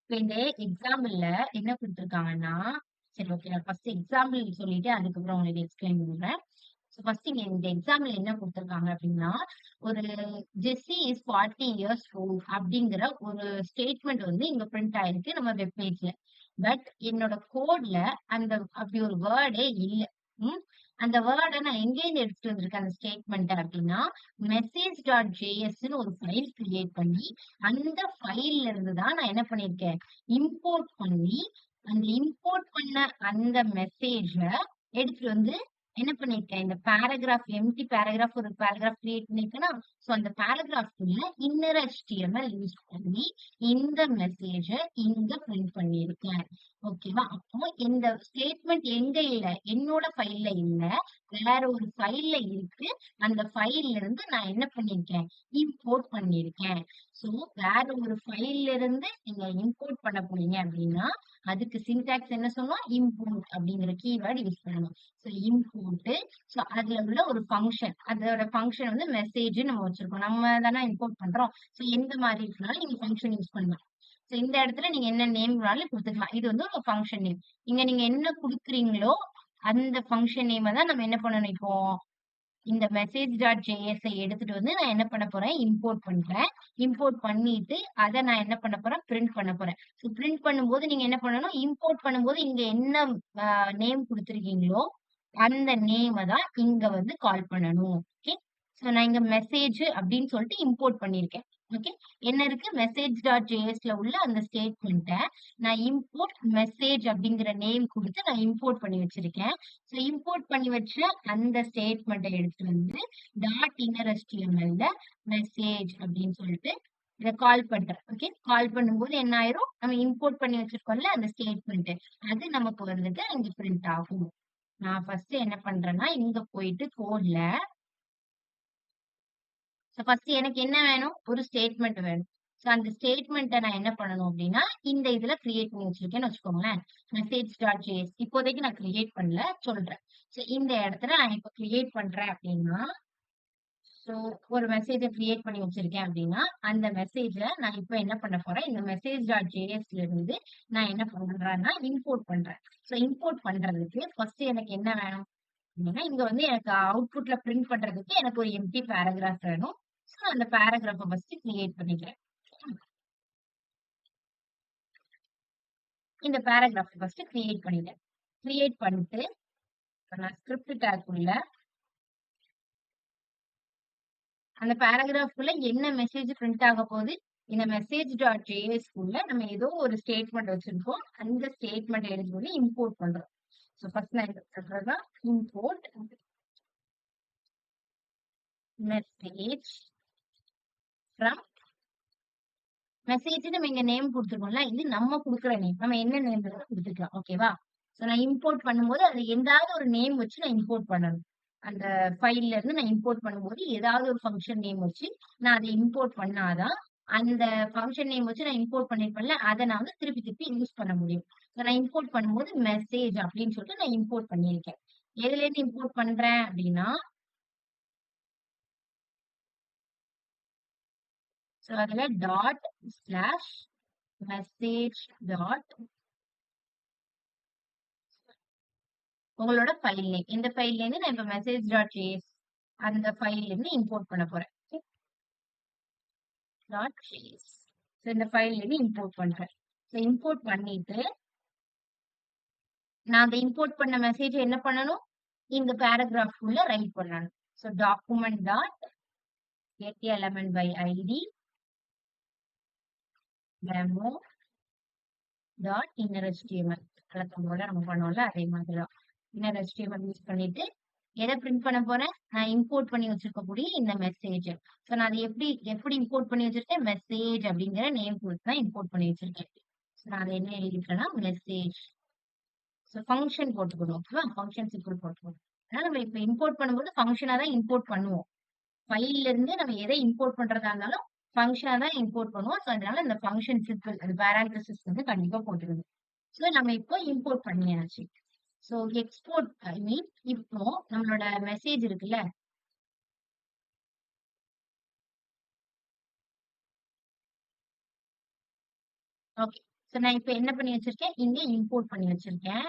இப்ப இந்த எக்ஸாம்பிள்ல என்ன குடுத்துருக்காங்கன்னா, சரி ஓகே. நான் ஃபர்ஸ்ட் எக்ஸாம்பிள் சொல்லிட்டு அதுக்கப்புறம் உங்களுக்கு எக்ஸ்பிளைன் பண்றேன். ஸோ ஃபர்ஸ்ட் இங்க இந்த எக்ஸாம்பிள் என்ன குடுத்துருக்காங்க அப்படின்னா, ஒரு ஜெஸ்ஸி இஸ் 40 இயர்ஸ் ஓல்ட் அப்படிங்கிற ஒரு ஸ்டேட்மெண்ட் வந்து இங்க பிரிண்ட் ஆயிருக்கு நம்ம வெப் பேஜ்ல. பட் என்னோட கோட்ல அந்த அப்படி ஒரு வேர்டே இல்ல. ம். அந்த வேர்ட நான் எங்கேருந்து எடுத்துட்டு வந்திருக்கேன் அந்த ஸ்டேட்மெண்ட் அப்படின்னா, message.jsன்னு ஒரு ஃபைல் கிரியேட் பண்ணி, அந்த ஃபைல்ல இருந்து தான் நான் என்ன பண்ணியிருக்கேன், இம்போர்ட் பண்ணி, அந்த இம்போர்ட் பண்ண அந்த மெசேஜ எடுத்துட்டு வந்து என்ன பண்ணியிருக்கேன், இந்த பேராகிராஃப் எம்ப்டி பேராகிராஃப் ஒரு பேராகிராஃப் கிரியேட் பண்ணியிருக்கேனா, சோ அந்த பேராகிராஃப்குள்ள இன்னர் HTML யூஸ் பண்ணி இந்த மெசேஜ இங்க பிரிண்ட் பண்ணியிருக்கேன். ஓகேவா? அப்போ இந்த ஸ்டேட்மெண்ட் எங்க இல்ல, என்னோட ஃபைல்ல இல்ல, வேற ஒரு ஃபைல்ல இருக்கு. அந்த ஃபைல்ல இருந்து நான் என்ன பண்ணியிருக்கேன், இம்போர்ட் பண்ணியிருக்கேன். சோ வேற ஒரு ஃபைல்ல இருந்து நீங்க இம்போர்ட் பண்ண போறீங்க அப்படின்னா, அதுக்கு சின்டாக்ஸ் என்ன சொன்னோம், இம்போர்ட் அப்படிங்கிற கீவேர்ட் யூஸ் பண்ணணும். சோ இம்போர்ட், சோ அதுல உள்ள ஒரு ஃபங்ஷன், அதோட ஃபங்ஷன் வந்து மெசேஜ் நம்ம வச்சிருக்கோம். நம்ம தானே இம்போர்ட் பண்றோம். சோ எந்த மாதிரி இருக்கனாலும் நீங்க ஃபங்ஷன் யூஸ் பண்ணலாம். சோ இந்த இடத்துல நீங்க என்ன நேம் வேணாலும் குடுத்துக்கலாம். இது வந்து ஒரு ஃபங்ஷன் நேம். இங்க நீங்க என்ன குடுக்குறீங்களோ அந்த ஃபங்ஷன் நேம தான் நம்ம என்ன பண்ணணும் இப்போ, இந்த message.js எடுத்துட்டு வந்து நான் என்ன பண்ண போறேன், இம்போர்ட் பண்றேன். இம்போர்ட் பண்ணிட்டு அத நான் என்ன பண்ண போறேன், பிரிண்ட் பண்ண போறேன். சோ பிரிண்ட் பண்ணும்போது நீங்க என்ன பண்ணணும், இம்போர்ட் பண்ணும்போது இங்க என்ன நேம் குடுத்திருக்கீங்களோ அந்த நேம தான் இங்க வந்து கால் பண்ணணும். ஓகே. சோ நான் இங்க மெசேஜ் அப்படின்னு சொல்லிட்டு இம்போர்ட் பண்ணியிருக்கேன். ஓகே. என்ன இருக்கு, message.jsல உள்ள அந்த ஸ்டேட்மெண்ட்ட நான் இம்போர்ட் மெசேஜ் அப்படிங்கிற நேம் குடுத்து நான் இம்போர்ட் பண்ணி வச்சிருக்கேன். சோ இம்போர்ட் பண்ணி வச்ச அந்த ஸ்டேட்மெண்ட்ட எடுத்துட்டு வந்து டாட் இன்னர் HTMLல மெசேஜ் அப்படின்னு சொல்லிட்டு இத கால் பண்றேன். ஓகே. கால் பண்ணும்போது என்ன ஆயிரும், நம்ம இம்போர்ட் பண்ணி வச்சிருக்கோம்ல அந்த ஸ்டேட்மெண்ட், அது நமக்கு வந்துட்டு அங்க பிரிண்ட் ஆகும். நான் ஃபர்ஸ்ட் என்ன பண்றேன்னா, இங்க போயிட்டு கோட்ல ஃபர்ஸ்ட் எனக்கு என்ன வேணும், ஒரு ஸ்டேட்மெண்ட் வேணும். சோ அந்த ஸ்டேட்மெண்ட்ட நான் என்ன பண்ணணும் அப்படின்னா, இந்த இதுல கிரியேட் பண்ணி வச்சிருக்கேன்னு வச்சுக்கோங்களேன். message.js இப்போதைக்கு நான் கிரியேட் பண்ணல, சொல்றேன். சோ இந்த இடத்துல நான் இப்ப கிரியேட் பண்றேன் அப்படின்னா, சோ ஒரு மெசேஜ கிரியேட் பண்ணி வச்சிருக்கேன் அப்படின்னா, அந்த மெசேஜ நான் இப்ப என்ன பண்ண போறேன், இந்த message.jsல இருந்து நான் என்ன பண்றேன்னா, இம்போர்ட் பண்றேன். சோ இம்போர்ட் பண்றதுக்கு ஃபர்ஸ்ட் எனக்கு என்ன வேணும் அப்படின்னா, இங்க வந்து எனக்கு அவுட்புட்ல பிரிண்ட் பண்றதுக்கு எனக்கு ஒரு எம்ப்டி பேராகிராஃப் வேணும். சோ அந்த பேராகிராஃப ஃபர்ஸ்ட் கிரியேட் பண்ணிக்கிறேன். இந்த பேராகிராஃப் ஃபர்ஸ்ட் கிரியேட் பண்ணிட்டேன். கிரியேட் பண்ணிட்டு நான் ஸ்கிரிப்ட் டாக் உள்ள அந்த பேராகிராஃப்குள்ள என்ன மெசேஜ் பிரிண்ட் ஆக போகுது, இந்த message.js குள்ள நம்ம ஏதோ ஒரு ஸ்டேட்மெண்ட் வச்சிருக்கோம். அந்த ஸ்டேட்மெண்ட் எடுத்து வந்து இம்போர்ட் பண்றோம். சோ ஃபர்ஸ்ட் நான் என்ன பண்றேன்னா, இம்போர்ட் மெசேஜ் ஃப்ரம் மெசேஜ் நம்ம இங்க நேம் குடுத்துருக்கோம்ல, இது நம்ம குடுக்குற நேம். நம்ம என்ன நேம் வேணாலும் குடுத்துக்கலாம். ஓகேவா? சோ நான் இம்போர்ட் பண்ணும்போது அது ஏதாவது ஒரு நேம் வச்சு நான் இம்போர்ட் பண்ணணும். அந்த ஃபைல்ல இருந்து நான் இம்போர்ட் பண்ணும்போது ஏதாவது ஒரு ஃபங்ஷன் நேம் வச்சு நான் அத இம்போர்ட் பண்ணாதான், அந்த ஃபங்ஷன் நேம் வச்சு நான் இம்போர்ட் பண்ணிருப்பேன்ல, அத நான் வந்து திருப்பி திருப்பி யூஸ் பண்ண முடியும். சோ நான் இம்போர்ட் பண்ணும்போது மெசேஜ் அப்படின்னு சொல்லிட்டு நான் இம்போர்ட் பண்ணியிருக்கேன். எதுலேருந்து இம்போர்ட் பண்றேன் அப்படின்னா, சோ அதுல டாட் ஸ்லாஷ் மெசேஜ் டாட் உங்களோட ஃபைல் நேம். இந்த ஃபைல்ல இருந்து நான் இப்ப message.js அந்த ஃபைல்ல இருந்து இம்போர்ட் பண்ண போறேன். .js. சோ இந்த ஃபைல்ல இருந்து இம்போர்ட் பண்றேன். சோ இம்போர்ட் பண்ணிட்டு நான் அந்த இம்போர்ட் பண்ண மெசேஜ் என்ன பண்ணணும், இந்த பேராகிராஃப் உள்ள ரைட் பண்ணணும். So document dot get element by id demo dot inner HTML. வழக்கம்போல நம்ம பண்ணோம்ல அதே மாதிரி தான். இன்னர் HTML யூஸ் பண்ணிட்டு எதை பிரிண்ட் பண்ண போறேன், நான் இம்போர்ட் பண்ணி வச்சிருக்கக்கூடிய இந்த மெசேஜ். சோ நான் அதை எப்படி எப்படி இம்போர்ட் பண்ணி வச்சிருக்கேன், மெசேஜ் அப்படிங்கிற நேம் கொடுத்து தான் இம்போர்ட் பண்ணி வச்சிருக்கேன். சோ நான் அதை என்ன எழுதிருக்கேன்னா மெசேஜ். சோ ஃபங்ஷன் போட்டுக்கணும். ஓகேவா? ஃபங்ஷன் சிம்பிள் போட்டுக்கணும். அதனால நம்ம இப்ப இம்போர்ட் பண்ணும்போது ஃபங்ஷனா தான் இம்போர்ட் பண்ணுவோம். ஃபைல்ல இருந்து நம்ம எதை இம்போர்ட் பண்றதா இருந்தாலும் ஃபங்ஷனா தான் இம்போர்ட் பண்ணுவோம். சோ அதனால இந்த ஃபங்ஷன் சிம்பிள் அந்த பேரான்தசிஸ் வந்து கண்டிப்பா போட்டுக்கணும். ஸோ நம்ம இப்போ இம்போர்ட் பண்ணியாச்சு. ஸோ எக்ஸ்போர்ட் ஐ மீன் இப்போ நம்மளோட மெசேஜ் இருக்குல்ல, ஓகே. ஸோ நான் இப்போ என்ன பண்ணி வச்சிருக்கேன், இங்க இம்போர்ட் பண்ணி வச்சிருக்கேன்.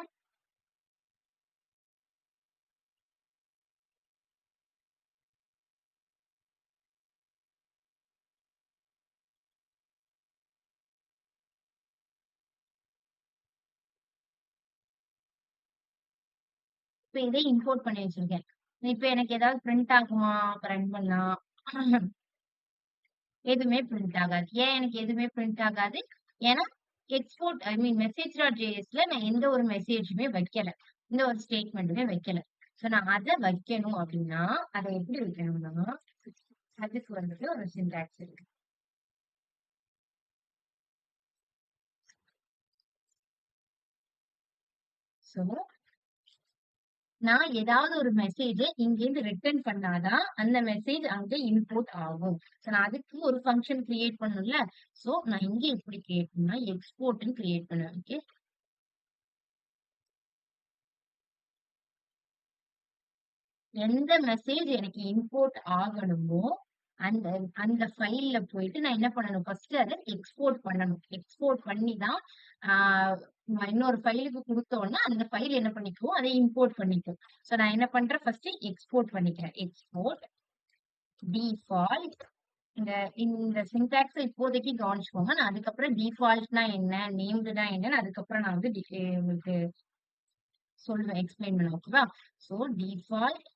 இப்போ இதை இம்போர்ட் பண்ணி வச்சிருக்கேன். இப்போ எனக்கு ஏதாவது பிரிண்ட் ஆகுமா, ரன் பண்ணா? எதுவுமே பிரிண்ட் ஆகாது. ஏன் எனக்கு எதுவுமே பிரிண்ட் ஆகாது? ஏன்னா எக்ஸ்போர்ட் ஐ மீன் மெசேஜ் டாட் ஜேஎஸ்ல நான் எந்த ஒரு மெசேஜுமே வைக்கல. எந்த ஒரு ஸ்டேட்மெண்ட்டுமே வைக்கல. ஸோ நான் அதை வைக்கணும் அப்படின்னா அதை எப்படி வைக்கணும்னா, அதுக்கு வந்துட்டு ஒரு சின்டாக்ஸ் இருக்கு. ஸோ நான் ஏதாவது ஒரு மெசேஜ் இங்கேருந்து ரிட்டர்ன் பண்ணாதான் அந்த மெசேஜ் அங்க இம்போர்ட் ஆகும். ஸோ நான் அதுக்கு ஒரு ஃபங்க்ஷன் கிரியேட் பண்ணணும்ல. ஸோ நான் இங்க எப்படி கிரியேட் பண்ணா எக்ஸ்போர்ட்னு கிரியேட் பண்ணுவேன். ஓகே, எந்த மெசேஜ் எனக்கு இம்போர்ட் ஆகணுமோ அந்த அந்த ஃபைல்ல போயிட்டு நான் என்ன பண்ணணும், ஃபர்ஸ்ட் அதை எக்ஸ்போர்ட் பண்ணணும். எக்ஸ்போர்ட் பண்ணி தான் இன்னொரு ஃபைலுக்கு கொடுத்தோன்னா அந்த ஃபைல் என்ன பண்ணிக்குவோம், அதை இம்போர்ட் பண்ணிக்கும். ஸோ நான் என்ன பண்றேன், ஃபர்ஸ்ட் எக்ஸ்போர்ட் பண்ணிக்கிறேன். Export default. இந்த இந்த சின்டாக்ஸ் இப்போதைக்கு கவனிச்சுக்கோங்க. நான் அதுக்கப்புறம் டிஃபால்ட்னா என்ன, நேம்டுனா என்னன்னு அதுக்கப்புறம் நான் வந்து உங்களுக்கு சொல்லுவேன், எக்ஸ்பிளைன் பண்ணுவேன். ஓகேவா? ஸோ டிஃபால்ட்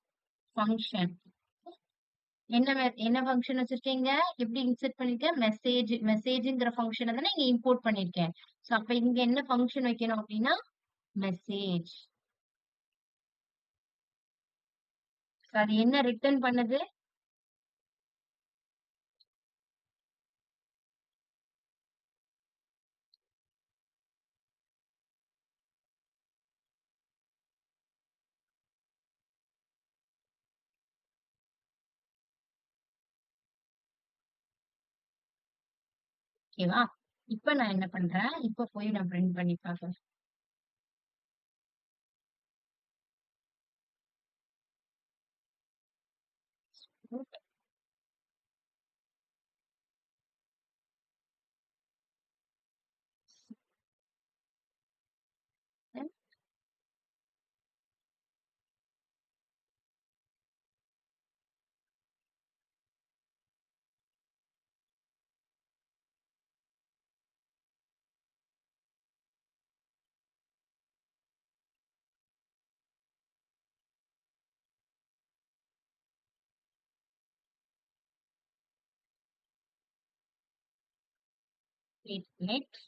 ஃபங்க்ஷன் என்ன ஃபங்க்ஷன் வச்சிருக்கீங்க, எப்படி இன்செர்ட் பண்ணிருக்கேன், மெசேஜ்ங்கிற ஃபங்க்ஷனை தானே இங்க இம்போர்ட் பண்ணிருக்கேன். ஸோ அப்ப இங்க என்ன ஃபங்க்ஷன் வைக்கணும் அப்படின்னா மெசேஜ். அது என்ன ரிட்டர்ன் பண்ணுது, ஓகேவா? இப்ப நான் என்ன பண்றேன், இப்ப போய் நான் பிரிண்ட் பண்ணி பார்க்கறேன். நெக்ஸ்ட்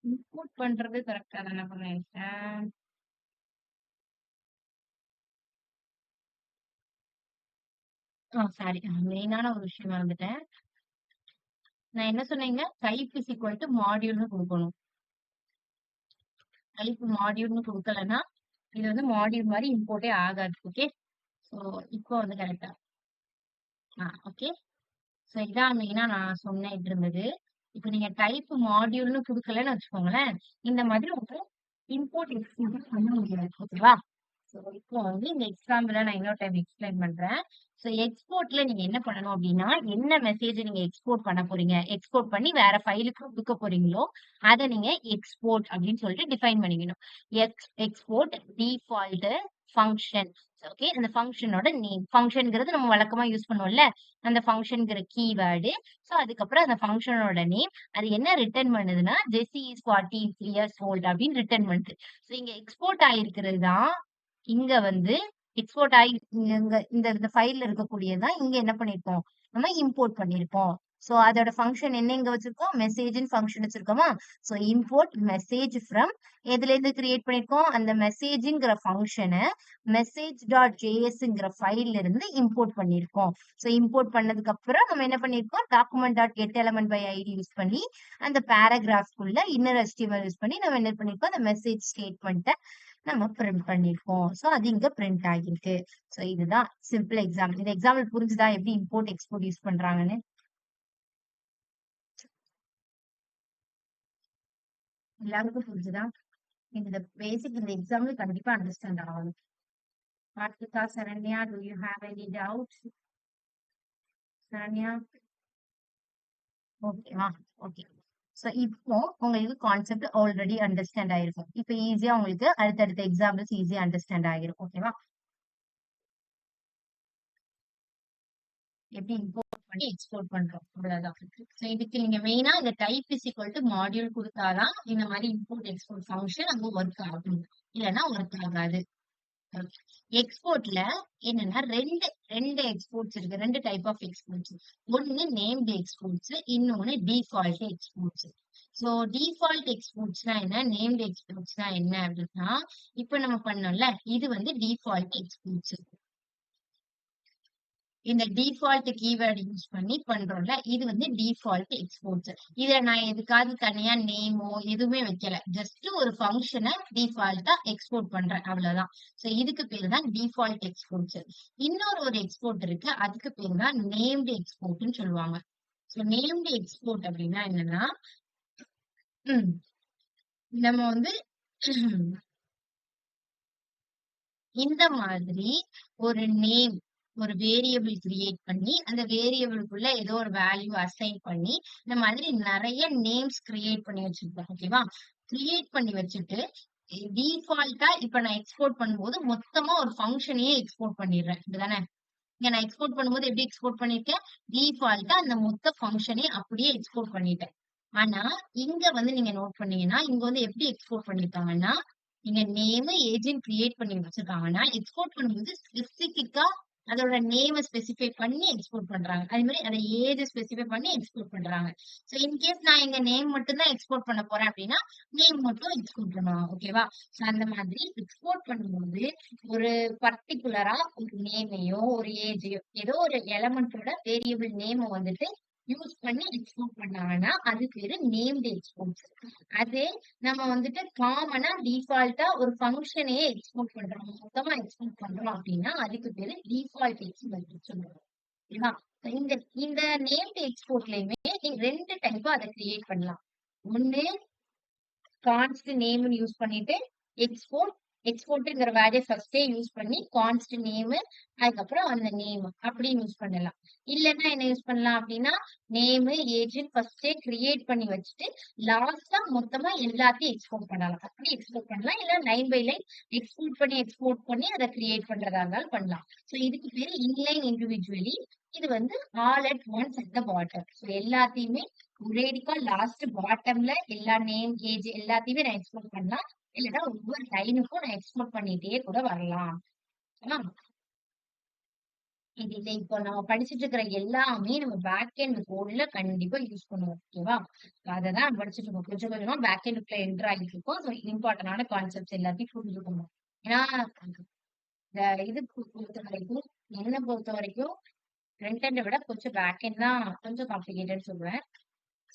இம்போர்ட் பண்றது கரெக்டா தானே பண்ணிருக்கேன். சாரி, மெயினான ஒரு விஷயம் மறந்துட்டேன். நான் என்ன சொன்னீங்க, டைப் இஸ் ஈக்குவல் டு மாடியூல்னு கொடுக்கணும். டைப் மாடியூல்னு கொடுக்கலன்னா இது வந்து மாடியூல் மாதிரி இம்போர்ட்டே ஆகாது. ஓகே, ஸோ இப்போ வந்து கரெக்டா ஓகே. ஸோ இதான் மெயினா நான் சொன்னேன் இருந்தது. இப்போ நீங்க டைப் மாடியூல்னு கொடுக்கலன்னு வச்சுக்கோங்களேன், இந்த மாதிரி உங்களுக்கு இம்போர்ட் எக்ஸ்போர்ட் பண்ண முடியாது. ஓகேவா? ஸோ இப்போ வந்து இந்த எக்ஸாம்பிள நான் இன்னொரு டைம் எக்ஸ்பிளைன் பண்றேன். ஸோ எக்ஸ்போர்ட்ல நீங்க என்ன பண்ணணும் அப்படின்னா, என்ன மெசேஜ் நீங்க எக்ஸ்போர்ட் பண்ண போறீங்க, எக்ஸ்போர்ட் பண்ணி வேற ஃபைலுக்கு கொடுக்க போறீங்களோ அதை நீங்க எக்ஸ்போர்ட் அப்படின்னு சொல்லிட்டு டிஃபைன் பண்ணிக்கணும். Export default function. ஓகே, அந்த ஃபங்ஷனோட நேம். ஃபங்ஷன்ங்கிறது நம்ம வழக்கமா யூஸ் பண்ணுவோம்ல, அந்த ஃபங்ஷன்ங்கிற கீவேர்டு. ஸோ அதுக்கப்புறம் அந்த ஃபங்ஷனோட நேம். அது என்ன ரிட்டர்ன் பண்ணுதுன்னா, ஜெஸி இஸ் 40 இயர்ஸ் ஓல்ட் அப்படின்னு ரிட்டர்ன் பண்ணுது. ஸோ இங்க எக்ஸ்போர்ட் ஆயிருக்கிறது தான் இங்க வந்து எக்ஸ்போர்ட் ஆகி இங்க இந்த இந்த ஃபைல்ல இருக்கக்கூடியது தான் இங்க என்ன பண்ணியிருக்கோம், நம்ம இம்போர்ட் பண்ணியிருக்கோம். ஸோ அதோட ஃபங்ஷன் என்ன இங்க வச்சிருக்கோம், மெசேஜ்ன்னு ஃபங்ஷன் வச்சிருக்கோமா? ஸோ இம்போர்ட் மெசேஜ் ஃப்ரம் எதுல இருந்து கிரியேட் பண்ணியிருக்கோம், அந்த மெசேஜ்ங்கிற ஃபங்ஷனை message.jsங்கிற ஃபைல்ல இருந்து இம்போர்ட் பண்ணியிருக்கோம். ஸோ இம்போர்ட் பண்ணதுக்கு அப்புறம் நம்ம என்ன பண்ணியிருக்கோம், document.getElementById யூஸ் பண்ணி அந்த பேராகிராஃப்குள்ள இன்னர் HTML யூஸ் பண்ணி நம்ம என்ன பண்ணியிருக்கோம், அந்த மெசேஜ் ஸ்டேட்மெண்ட்டை நம்ம பிரிண்ட் பண்ணியிருக்கோம். ஸோ அது இங்க பிரிண்ட் ஆகிருக்கு. ஸோ இதுதான் சிம்பிள் எக்ஸாம்பிள். இந்த எக்ஸாம்பிள் புரிஞ்சுதா எப்படி இம்போர்ட் எக்ஸ்போர்ட் யூஸ் பண்றாங்கன்னு? எல்லாருக்கும் புரிஞ்சுதா? இந்த பேசிக் இந்த எக்ஸாம்பிள் கண்டிப்பா அண்டர்ஸ்டாண்ட் ஆகணும். Karthika, Saranya, do you have any doubts? Saranya? ஓகேவா? ஓகே. ஸோ இப்போ உங்களுக்கு கான்செப்ட் ஆல்ரெடி அண்டர்ஸ்டாண்ட் ஆயிருக்கும். இப்போ ஈஸியா உங்களுக்கு அடுத்தடுத்த எக்ஸாம்பிள்ஸ் ஈஸியா அண்டர்ஸ்டாண்ட் ஆகிரும். ஓகேவா? எப்படி இம்போர்ட் பண்ணி எக்ஸ்போர்ட் பண்றோம் அவ்வளவுதான். ஸோ இதுக்கு நீங்க மெயினா இந்த type is equal to module கொடுத்தாதான் இந்த மாதிரி இம்போர்ட் எக்ஸ்போர்ட் ஃபங்க்ஷன் அங்க ஒர்க் ஆகும். இல்லைன்னா ஒர்க் ஆகாது. எக்ஸ்போர்ட்ல என்னன்னா ரெண்டு எக்ஸ்போர்ட்ஸ் இருக்கு. ரெண்டு டைப் ஆஃப் எக்ஸ்போர்ட்ஸ். ஒன்னு நேம்டு எக்ஸ்போர்ட்ஸ், இன்னொன்னு டிஃபால்ட் எக்ஸ்போர்ட்ஸ். சோ டிஃபால்ட் எக்ஸ்போர்ட்ஸ்னா என்ன, நேம்டு எக்ஸ்போர்ட்ஸ்னா என்ன அப்படின்னா, இப்ப நம்ம பண்ணோம்ல இது வந்து டிஃபால்ட் எக்ஸ்போர்ட்ஸ். இந்த டிஃபால்ட் கீவேர்டு யூஸ் பண்ணி பண்றோம்ல இது வந்து டிஃபால்ட் எக்ஸ்போர்ட்ஸ். இதுல நான் எதுக்காவது தனியா நேமோ எதுவுமே வைக்கல, ஜஸ்ட் ஒரு ஃபங்க்ஷனை டிஃபால்ட்டா எக்ஸ்போர்ட் பண்றேன் அவ்வளவுதான். சோ இதுக்கு பேரு தான் டிஃபால்ட் எக்ஸ்போர்ட்ஸ். இன்னொரு எக்ஸ்போர்ட் இருக்கு, அதுக்கு பேரு தான் நேம்டு எக்ஸ்போர்ட்னு சொல்லுவாங்க. சோ நேம்டு எக்ஸ்போர்ட் அப்படின்னா என்னன்னா, நம்ம வந்து இந்த மாதிரி ஒரு நேம் ஒரு வேரியபிள் கிரியேட் பண்ணி அந்த வேரியபிளுக்குள்ள ஏதோ ஒரு வேல்யூ அசைன் பண்ணி இந்த மாதிரி நிறைய நேம்ஸ் கிரியேட் பண்ணி வச்சிருப்போம். ஓகேவா? கிரியேட் பண்ணி வச்சுட்டு டிஃபால்ட்டா இப்ப நான் எக்ஸ்போர்ட் பண்ணும்போது மொத்தமா ஒரு ஃபங்க்ஷனையே எக்ஸ்போர்ட் பண்ணிடுறேன். இதுதானே இங்க நான் எக்ஸ்போர்ட் பண்ணும்போது எப்படி எக்ஸ்போர்ட் பண்ணிருக்கேன், டிஃபால்ட்டா அந்த மொத்த ஃபங்க்ஷனே அப்படியே எக்ஸ்போர்ட் பண்ணிட்டேன். ஆனா இங்க வந்து நீங்க நோட் பண்ணீங்கன்னா இங்க வந்து எப்படி எக்ஸ்போர்ட் பண்ணிருக்காங்கன்னா, நீங்க நேம் ஏஜென்ட் கிரியேட் பண்ணி வச்சிருக்காங்கன்னா எக்ஸ்போர்ட் பண்ணும்போது ஸ்பெசிபிக்கா அதோட நேம ஸ்பெசிஃபை பண்ணி எக்ஸ்போர்ட் பண்றாங்க. அதே மாதிரி அதை ஏஜ் ஸ்பெசிஃபை பண்ணி எக்ஸ்போர்ட் பண்றாங்க. சோ இன்கேஸ் நான் இங்க நேம் மட்டும் தான் எக்ஸ்போர்ட் பண்ண போறேன் அப்படின்னா நேம் மட்டும் எக்ஸ்போர்ட் பண்ணுவாங்க. ஓகேவா? சோ அந்த மாதிரி எக்ஸ்போர்ட் பண்ணும்போது ஒரு பர்டிகுலரா ஒரு நேமையோ ஒரு ஏஜையோ ஏதோ ஒரு எலமெண்டோட வேரியபிள் நேம வந்துட்டு யூஸ் பண்ணி எக்ஸ்போர்ட் பண்ணாங்கன்னா அது பேரு நேம்டு எக்ஸ்போர்ட்ஸ். அதே நம்ம வந்துட்டு காமனா டிஃபால்ட்டா ஒரு ஃபங்க்ஷனையே எக்ஸ்போர்ட் பண்றோம், மொத்தமா எக்ஸ்போர்ட் பண்றோம் அப்படின்னா அதுக்கு பேரு டிஃபால்ட் எக்ஸ்போர்ட் சொல்லுவோம். ஓகேவா? இந்த இந்த நேம்டு எக்ஸ்போர்ட்லயுமே நீங்க ரெண்டு டைப்பா அதை கிரியேட் பண்ணலாம். ஒண்ணு கான்ஸ்ட் நேம்னு யூஸ் பண்ணிட்டு எக்ஸ்போர்ட் எக்ஸ்போர்ட்ங்கிற வேல்யூ ஃபர்ஸ்டே யூஸ் பண்ணி கான்ஸ்ட் நேம் அதுக்கப்புறம் அந்த நேம் அப்படின்னு யூஸ் பண்ணலாம். இல்லைன்னா என்ன யூஸ் பண்ணலாம் அப்படின்னா நேம் ஏஜென்ட் ஃபர்ஸ்டே கிரியேட் பண்ணி வச்சுட்டு லாஸ்டா மொத்தமா எல்லாத்தையும் எக்ஸ்போர்ட் பண்ணலாம். அப்படி எக்ஸ்போர்ட் பண்ணலாம். இல்ல லைன் பை லைன் எக்ஸ்போர்ட் பண்ணி அதை கிரியேட் பண்றதா இருந்தாலும் பண்ணலாம். ஸோ இதுக்கு பேரு இன்லைன் இண்டிவிஜுவலி. இது வந்து all at once at the bottom. So எல்லாத்தையுமே ஒரேடிக்கா லாஸ்ட் பாட்டம்ல எல்லா நேம் ஏஜ் எல்லாத்தையுமே நான் எக்ஸ்போர்ட் பண்ணலாம். இல்லைன்னா ஒவ்வொரு லைனுக்கும் நான் எக்ஸ்போர்ட் பண்ணிட்டே கூட வரலாம். இதுல இப்போ நம்ம படிச்சுட்டு இருக்கிற எல்லாமே நம்ம பேக் எண்ட் கோட்ல கண்டிப்பா யூஸ் பண்ணுவோம். ஓகேவா? அதான் படிச்சுட்டு இருக்கோம். கொஞ்சம் கொஞ்சமா பேக் எண்ட்ல என்டர் ஆகிட்டு இருக்கோம். ஸோ இம்பார்ட்டன்டான கான்செப்ட்ஸ் எல்லாத்தையும் புரிஞ்சுக்கணும். ஏன்னா இந்த இது பொறுத்த வரைக்கும் என்ன பொறுத்த வரைக்கும் ஃப்ரண்ட் எண்டை விட கொஞ்சம் பேக் எண்ட் தான் கொஞ்சம் காம்ப்ளிகேட்டட் சொல்லுவேன்.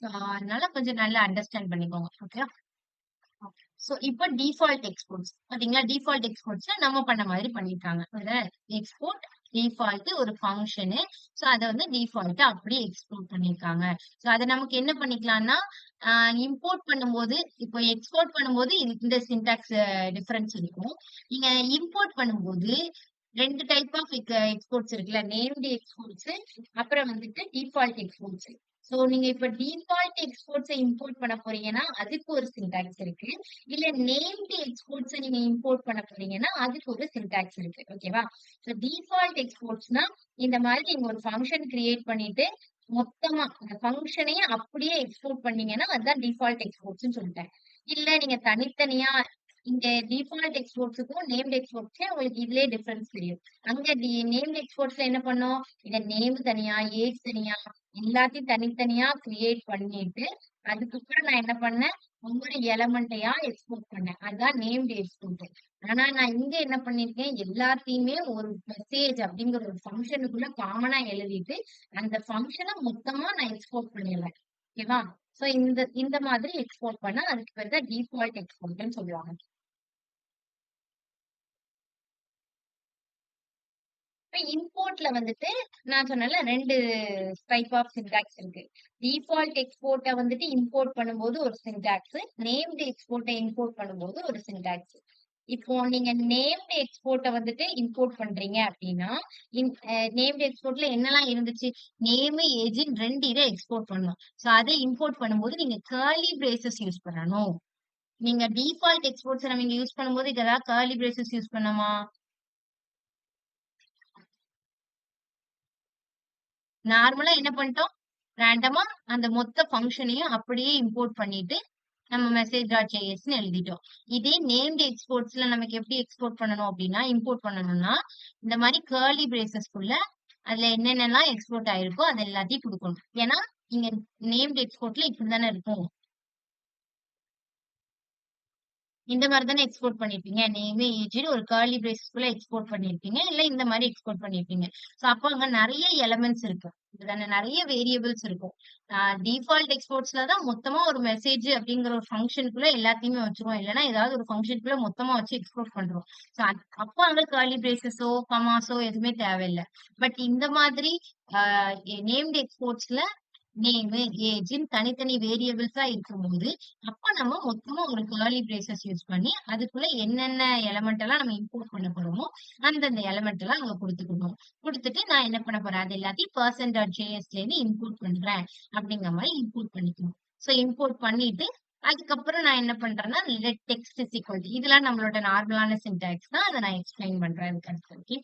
ஸோ அதனால கொஞ்சம் நல்லா அண்டர்ஸ்டாண்ட் பண்ணிக்கோங்க. ஓகே? சோ இப்போ டிஃபால்ட் எக்ஸ்போர்ட்ஸ் பாத்தீங்களா, டிஃபால்ட் எக்ஸ்போர்ட்ஸ்ல நம்ம பண்ண மாதிரி பண்ணிருக்காங்க. எக்ஸ்போர்ட் டிஃபால்ட் ஒரு ஃபங்க்ஷனு. சோ அதை வந்து டிஃபால்ட் அப்படியே எக்ஸ்போர்ட் பண்ணிருக்காங்க. சோ அதை நமக்கு என்ன பண்ணிக்கலாம்னா இம்போர்ட் பண்ணும்போது இப்போ எக்ஸ்போர்ட் பண்ணும்போது இந்த சின்டாக்ஸ் டிஃபரன்ஸ் இருக்கும். நீங்க இம்போர்ட் பண்ணும்போது ரெண்டு டைப் ஆஃப் எக்ஸ்போர்ட்ஸ் இருக்குல்ல, நேம்டு எக்ஸ்போர்ட்ஸ் அப்புறம் வந்துட்டு டிஃபால்ட் எக்ஸ்போர்ட்ஸ். சோ நீங்க இப்ப டிஃபால்ட் எக்ஸ்போர்ட்ஸ இம்போர்ட் பண்ண போறீங்கன்னா அதுக்கு ஒரு சின்டாக்ஸ் இருக்கு. இல்ல நேம்டு எக்ஸ்போர்ட்ஸ நீங்க இம்போர்ட் பண்ண போறீங்கன்னா அதுக்கு ஒரு சின்டாக்ஸ் இருக்கு. ஓகேவா? சோ டிஃபால்ட் எக்ஸ்போர்ட்ஸ்னா இந்த மாதிரி நீங்க ஒரு ஃபங்ஷன் கிரியேட் பண்ணிட்டு மொத்தமா அந்த ஃபங்ஷனையே அப்படியே எக்ஸ்போர்ட் பண்ணீங்கன்னா அதுதான் டிஃபால்ட் எக்ஸ்போர்ட்ஸ்னு சொல்லிட்டேன். இல்ல நீங்க தனித்தனியா இந்த டிஃபால்ட் எக்ஸ்போர்ட்ஸுக்கும் நேம்டு எக்ஸ்போர்ட்ஸ்க்கும் உங்களுக்கு இதுலயே டிஃபரன்ஸ் தெரியும். அங்க நேம்டு எக்ஸ்போர்ட்ஸ்ல என்ன பண்ணோம்? இத நேம் தனியா, ஏஜ் தனியா எல்லாத்தையும் தனித்தனியா கிரியேட் பண்ணிட்டு, அதுக்கப்புறம் நான் என்ன பண்ணேன்? ஒவ்வொரு எலமெண்ட்டையா எக்ஸ்போர்ட் பண்ணேன். அதான் நேம்டு எக்ஸ்போர்ட். ஆனா நான் இங்க என்ன பண்ணிருக்கேன்? எல்லாத்தையுமே ஒரு மெசேஜ் அப்படிங்கிற ஒரு ஃபங்ஷனுக்குள்ள காமனா எழுதிட்டு, அந்த ஃபங்ஷன மொத்தமா நான் எக்ஸ்போர்ட் பண்ணிடுறேன். ஓகேவா? சோ இந்த இந்த மாதிரி எக்ஸ்போர்ட் பண்ணா அதுக்கு பேர் தான் டிஃபால்ட் எக்ஸ்போர்ட்ன்னு சொல்லுவாங்க. இப்ப இம்போர்ட்ல வந்துட்டு நான் சொன்னேன்ல 2 டைப் ஆஃப் சின்டாக்ஸ் இருக்கு. டிஃபால்ட் எக்ஸ்போர்ட்ட வந்துட்டு இம்போர்ட் பண்ணும்போது ஒரு சின்டாக்ஸ், நேம்டு எக்ஸ்போர்ட்ட இம்போர்ட் பண்ணும்போது ஒரு சின்டாக்ஸ். இப்போ நீங்க நேம்டு எக்ஸ்போர்ட்ட வந்துட்டு இம்போர்ட் பண்றீங்க அப்படின்னா, நேம்டு எக்ஸ்போர்ட்ல என்னலாம் இருந்துச்சு? நேமு, ஏஜ்ன்னு 2 இத எக்ஸ்போர்ட் பண்ணணும். சோ அத இம்போர்ட் பண்ணும்போது நீங்க கர்லி பிரேசஸ் யூஸ் பண்ணணும். நீங்க டிஃபால்ட் எக்ஸ்போர்ட்ஸ் நம்ம இங்க யூஸ் பண்ணும்போது இதெல்லாம் கர்லி பிரேசஸ் யூஸ் பண்ணோமா? நார்மலா என்ன பண்ணிட்டோம்? ரேண்டமா அந்த மொத்த ஃபங்ஷனையும் அப்படியே இம்போர்ட் பண்ணிட்டு, நம்ம மெசேஜ் டாட் ஜேஎஸ்ன்னு எழுதிட்டோம். இதே நேம்டு எக்ஸ்போர்ட்ஸ்ல நமக்கு எப்படி எக்ஸ்போர்ட் பண்ணணும் அப்படின்னா, இம்போர்ட் பண்ணணும்னா, இந்த மாரி கர்லி பிரேசஸ்க்குள்ள அதுல என்னென்னலாம் எக்ஸ்போர்ட் ஆயிருக்கோ அது எல்லாத்தையும் குடுக்கணும். ஏன்னா, இங்க நேம்டு எக்ஸ்போர்ட்ல இப்படித்தானே இருக்கும். இந்த மாரி தானே எக்ஸ்போர்ட் பண்ணியிருப்பீங்க. நேமு, ஏஜ்ன்னு ஒரு கர்லி பிரேசஸ்க்குள்ள எக்ஸ்போர்ட் பண்ணியிருப்பீங்க. இல்ல இந்த மாரி எக்ஸ்போர்ட் பண்ணியிருப்பீங்க. சோ அப்ப அங்க நெறைய எலிமெண்ட்ஸ் இருக்கு. இதுதானே நெறைய வேரியபிள்ஸ் இருக்கும். டிஃபால்ட் எக்ஸ்போர்ட்ஸ்ல தான் மொத்தமா ஒரு மெசேஜ் அப்படிங்கிற ஒரு ஃபங்ஷனுக்குள்ள எல்லாத்தையுமே வச்சுருவோம். இல்லன்னா ஏதாவது ஒரு ஃபங்ஷனுக்குள்ள மொத்தமா வச்சு எக்ஸ்போர்ட் பண்றோம். சோ அப்ப அங்க கர்லி பிரேசஸோ, கமாஸோ எதுவுமே தேவையில்ல. பட் இந்த மாதிரி ஆ நேம்டு எக்ஸ்போர்ட்ஸ்ல நேமு, ஏஜ்ன்னு தனித்தனி வேரியபிள்ஸா இருக்கும்போது, அப்ப நம்ம மொத்தமா ஒரு கர்லி பிரேசஸ் யூஸ் பண்ணி, அதுக்குள்ள என்னென்ன எலமெண்ட் எல்லாம் நம்ம இம்போர்ட் பண்ண போறோமோ, அந்தந்த எலமெண்ட் எல்லாம் அங்க குடுத்துக்கணும். குடுத்துட்டு நான் என்ன பண்ண போறேன்? அது எல்லாத்தையும் person.jsல இருந்து இம்போர்ட் பண்றேன். அப்படிங்கிற மாரி இம்போர்ட் பண்ணிக்கணும். சோ இம்போர்ட் பண்ணிட்டு, அதுக்கப்புறம் நான் என்ன பண்றேன்னா, let text is equal to இதெல்லாம் நம்மளோட நார்மலான சின்டாக்ஸ் தான். அத நான் எக்ஸ்பிளைன் பண்றேன் அதுக்கு அடுத்து.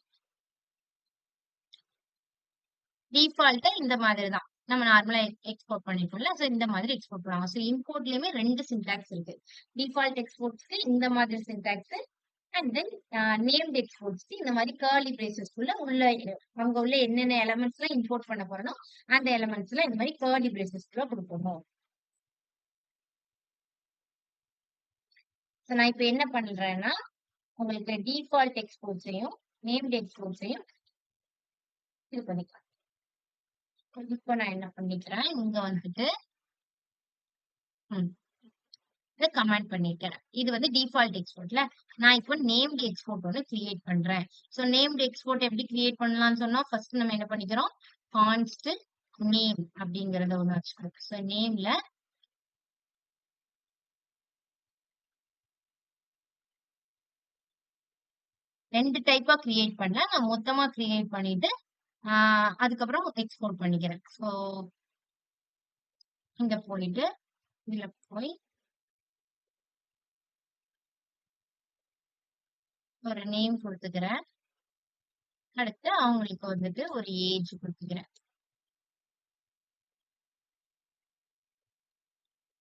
டிஃபால்ட்டா இந்த மாதிரி தான். நம்ம நார்மலா எக்ஸ்போர்ட் பண்ணிருக்கோம்ல. சோ இந்த மாதிரி எக்ஸ்போர்ட் பண்ணுவாங்க. சோ இம்போர்ட்லயுமே 2 சின்டாக்ஸ் இருக்கு. டிஃபால்ட் எக்ஸ்போர்ட்ஸ்க்கு இந்த மாதிரி சின்டாக்ஸ் அண்ட் தென் நேம்ட் எக்ஸ்போர்ட்ஸ்க்கு இந்த மாதிரி கர்லி பிரேசஸ்க்குள்ள அங்க உள்ள என்னென்ன எலிமெண்ட்ஸ்லாம் இம்போர்ட் பண்ண போறனோ அந்த எலிமெண்ட்ஸ்லாம் இந்த மாதிரி கர்லி பிரேசஸ்க்குள்ள குடுக்கணும். சோ நான் இப்ப என்ன பண்றேன்னா, உங்களுக்கு டிஃபால்ட் எக்ஸ்போர்ட்ஸையும், நேம்ட் எக்ஸ்போர்ட்ஸையும் இது பண்ணிக்கலாம். இப்ப நான் என்ன பண்ணிக்கிறேன், இங்க வந்துட்டு ம். இத கமெண்ட் பண்ணிட்டேன். இது வந்து டிஃபால்ட் எக்ஸ்போர்ட்ல. நான் இப்போ நேம்டு எக்ஸ்போர்ட் ஒண்ணு கிரியேட் பண்றேன். சோ நேம்டு எக்ஸ்போர்ட் எப்படி கிரியேட் பண்ணலாம்னு சொன்னா, ஃபர்ஸ்ட் நம்ம என்ன பண்ணிக்கிறோம்? கான்ஸ்ட் நேம் அப்படிங்கறத ஒண்ணு வச்சுக்கிறோம். சோ நேம்ல 2 டைப்பா கிரியேட் பண்ணேன். நான் மொத்தமா கிரியேட் பண்ணிட்டு, அதுக்கப்புறம் எக்ஸ்போர்ட் பண்ணிக்கிறேன். சோ இங்க போயிட்டு, இதுல போய் ஒரு நேம் குடுத்துக்கிறேன். அடுத்து அவங்களுக்கு வந்துட்டு ஒரு ஏஜ் குடுத்துக்கிறேன்.